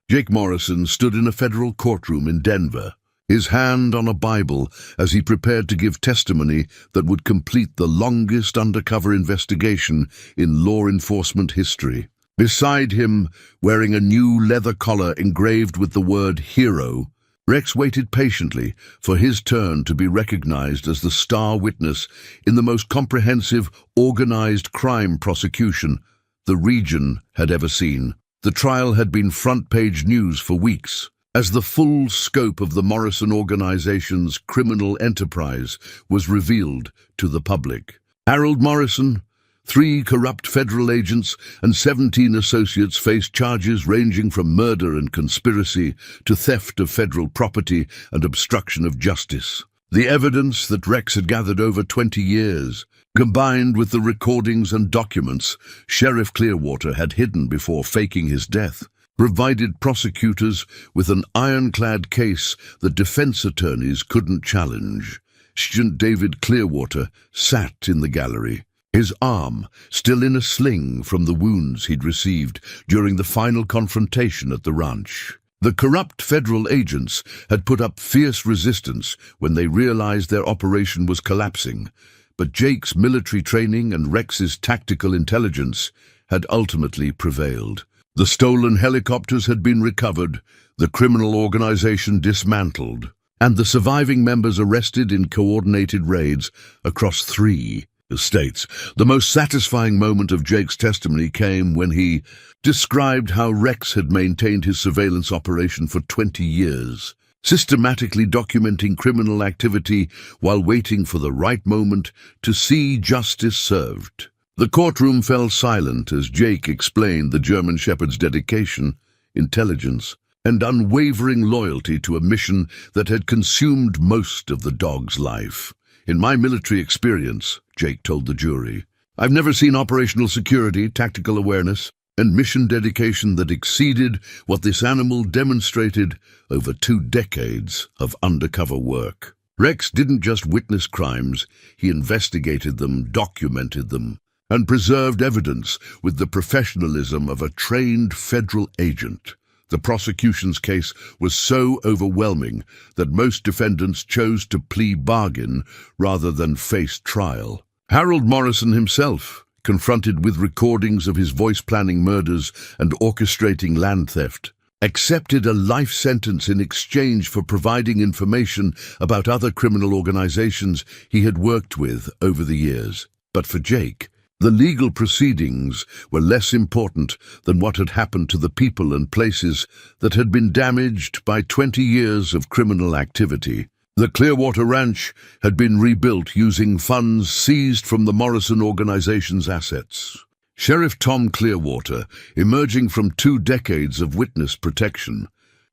Jake Morrison stood in a federal courtroom in Denver, his hand on a Bible as he prepared to give testimony that would complete the longest undercover investigation in law enforcement history. Beside him, wearing a new leather collar engraved with the word hero, Rex waited patiently for his turn to be recognized as the star witness in the most comprehensive, organized crime prosecution the region had ever seen. The trial had been front-page news for weeks, as the full scope of the Morrison organization's criminal enterprise was revealed to the public. Harold Morrison, 3 corrupt federal agents and 17 associates faced charges ranging from murder and conspiracy to theft of federal property and obstruction of justice. The evidence that Rex had gathered over 20 years, combined with the recordings and documents Sheriff Clearwater had hidden before faking his death, provided prosecutors with an ironclad case that defense attorneys couldn't challenge. Agent David Clearwater sat in the gallery, his arm still in a sling from the wounds he'd received during the final confrontation at the ranch. The corrupt federal agents had put up fierce resistance when they realized their operation was collapsing, but Jake's military training and Rex's tactical intelligence had ultimately prevailed. The stolen helicopters had been recovered, the criminal organization dismantled, and the surviving members arrested in coordinated raids across 3 states. The most satisfying moment of Jake's testimony came when he described how Rex had maintained his surveillance operation for 20 years, systematically documenting criminal activity while waiting for the right moment to see justice served. The courtroom fell silent as Jake explained the German Shepherd's dedication, intelligence, and unwavering loyalty to a mission that had consumed most of the dog's life. "In my military experience," Jake told the jury, "I've never seen operational security, tactical awareness, and mission dedication that exceeded what this animal demonstrated over 2 decades of undercover work." Rex didn't just witness crimes, he investigated them, documented them, and preserved evidence with the professionalism of a trained federal agent. The prosecution's case was so overwhelming that most defendants chose to plea bargain rather than face trial. Harold Morrison himself, confronted with recordings of his voice-planning murders and orchestrating land theft, accepted a life sentence in exchange for providing information about other criminal organizations he had worked with over the years. But for Jake, the legal proceedings were less important than what had happened to the people and places that had been damaged by 20 years of criminal activity. The Clearwater Ranch had been rebuilt using funds seized from the Morrison organization's assets. Sheriff Tom Clearwater, emerging from 2 decades of witness protection,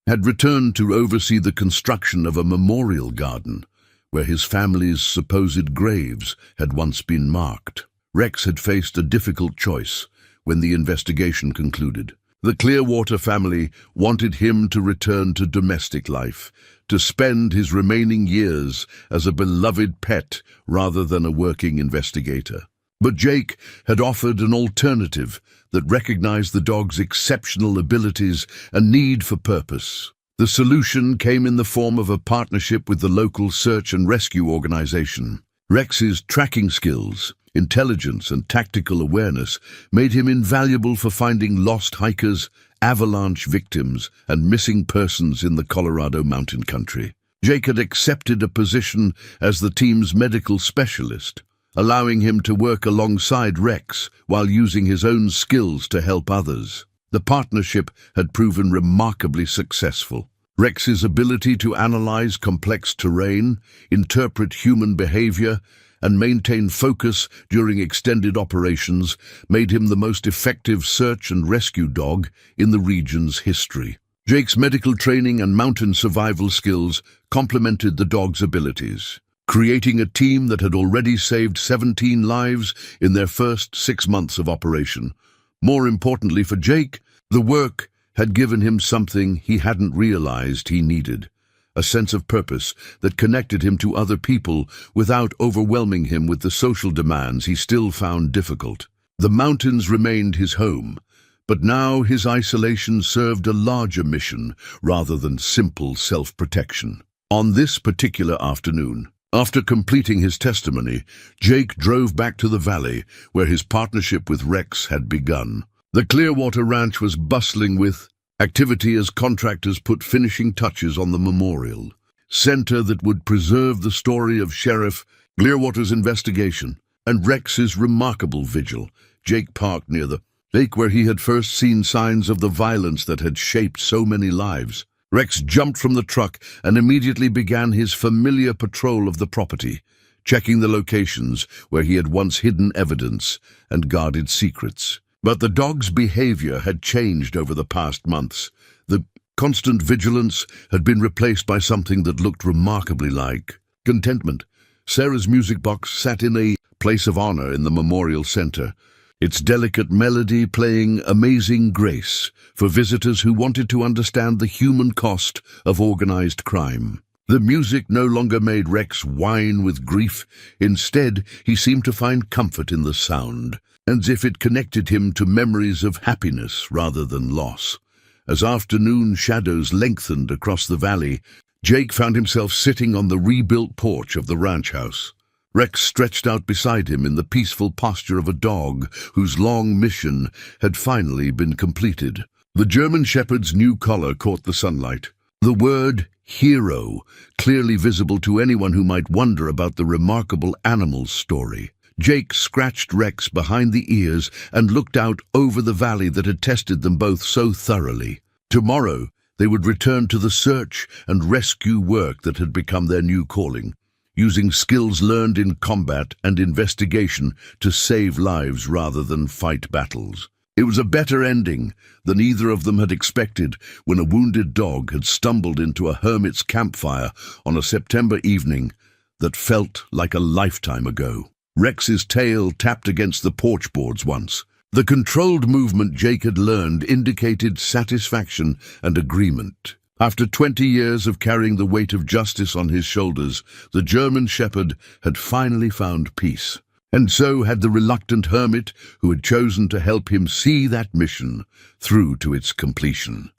had returned to oversee the construction of a memorial garden where his family's supposed graves had once been marked. Rex had faced a difficult choice when the investigation concluded. The Clearwater family wanted him to return to domestic life, to spend his remaining years as a beloved pet rather than a working investigator. But Jake had offered an alternative that recognized the dog's exceptional abilities and need for purpose. The solution came in the form of a partnership with the local search and rescue organization. Rex's tracking skills, intelligence, and tactical awareness made him invaluable for finding lost hikers, avalanche victims, and missing persons in the Colorado mountain country. Jake had accepted a position as the team's medical specialist, allowing him to work alongside Rex while using his own skills to help others. The partnership had proven remarkably successful. Rex's ability to analyze complex terrain, interpret human behavior, and maintain focus during extended operations made him the most effective search and rescue dog in the region's history. Jake's medical training and mountain survival skills complemented the dog's abilities, creating a team that had already saved 17 lives in their first 6 months of operation. More importantly for Jake, the work had given him something he hadn't realized he needed: a sense of purpose that connected him to other people without overwhelming him with the social demands he still found difficult. The mountains remained his home, but now his isolation served a larger mission rather than simple self-protection. On this particular afternoon, after completing his testimony, Jake drove back to the valley where his partnership with Rex had begun. The Clearwater Ranch was bustling with activity as contractors put finishing touches on the memorial center that would preserve the story of Sheriff Clearwater's investigation and Rex's remarkable vigil. Jake parked near the lake where he had first seen signs of the violence that had shaped so many lives. Rex jumped from the truck and immediately began his familiar patrol of the property, checking the locations where he had once hidden evidence and guarded secrets. But the dog's behavior had changed over the past months. The constant vigilance had been replaced by something that looked remarkably like contentment. Sarah's music box sat in a place of honor in the memorial center, its delicate melody playing Amazing Grace for visitors who wanted to understand the human cost of organized crime. The music no longer made Rex whine with grief. Instead, he seemed to find comfort in the sound, as if it connected him to memories of happiness rather than loss. As afternoon shadows lengthened across the valley, Jake found himself sitting on the rebuilt porch of the ranch house. Rex stretched out beside him in the peaceful posture of a dog whose long mission had finally been completed. The German Shepherd's new collar caught the sunlight. The word hero, clearly visible to anyone who might wonder about the remarkable animal's story. Jake scratched Rex behind the ears and looked out over the valley that had tested them both so thoroughly. Tomorrow, They would return to the search and rescue work that had become their new calling, using skills learned in combat and investigation to save lives rather than fight battles. It was a better ending than either of them had expected when a wounded dog had stumbled into a hermit's campfire on a September evening that felt like a lifetime ago. Rex's tail tapped against the porch boards once. The controlled movement Jake had learned indicated satisfaction and agreement. After 20 years of carrying the weight of justice on his shoulders, the German shepherd had finally found peace. And so had the reluctant hermit who had chosen to help him see that mission through to its completion.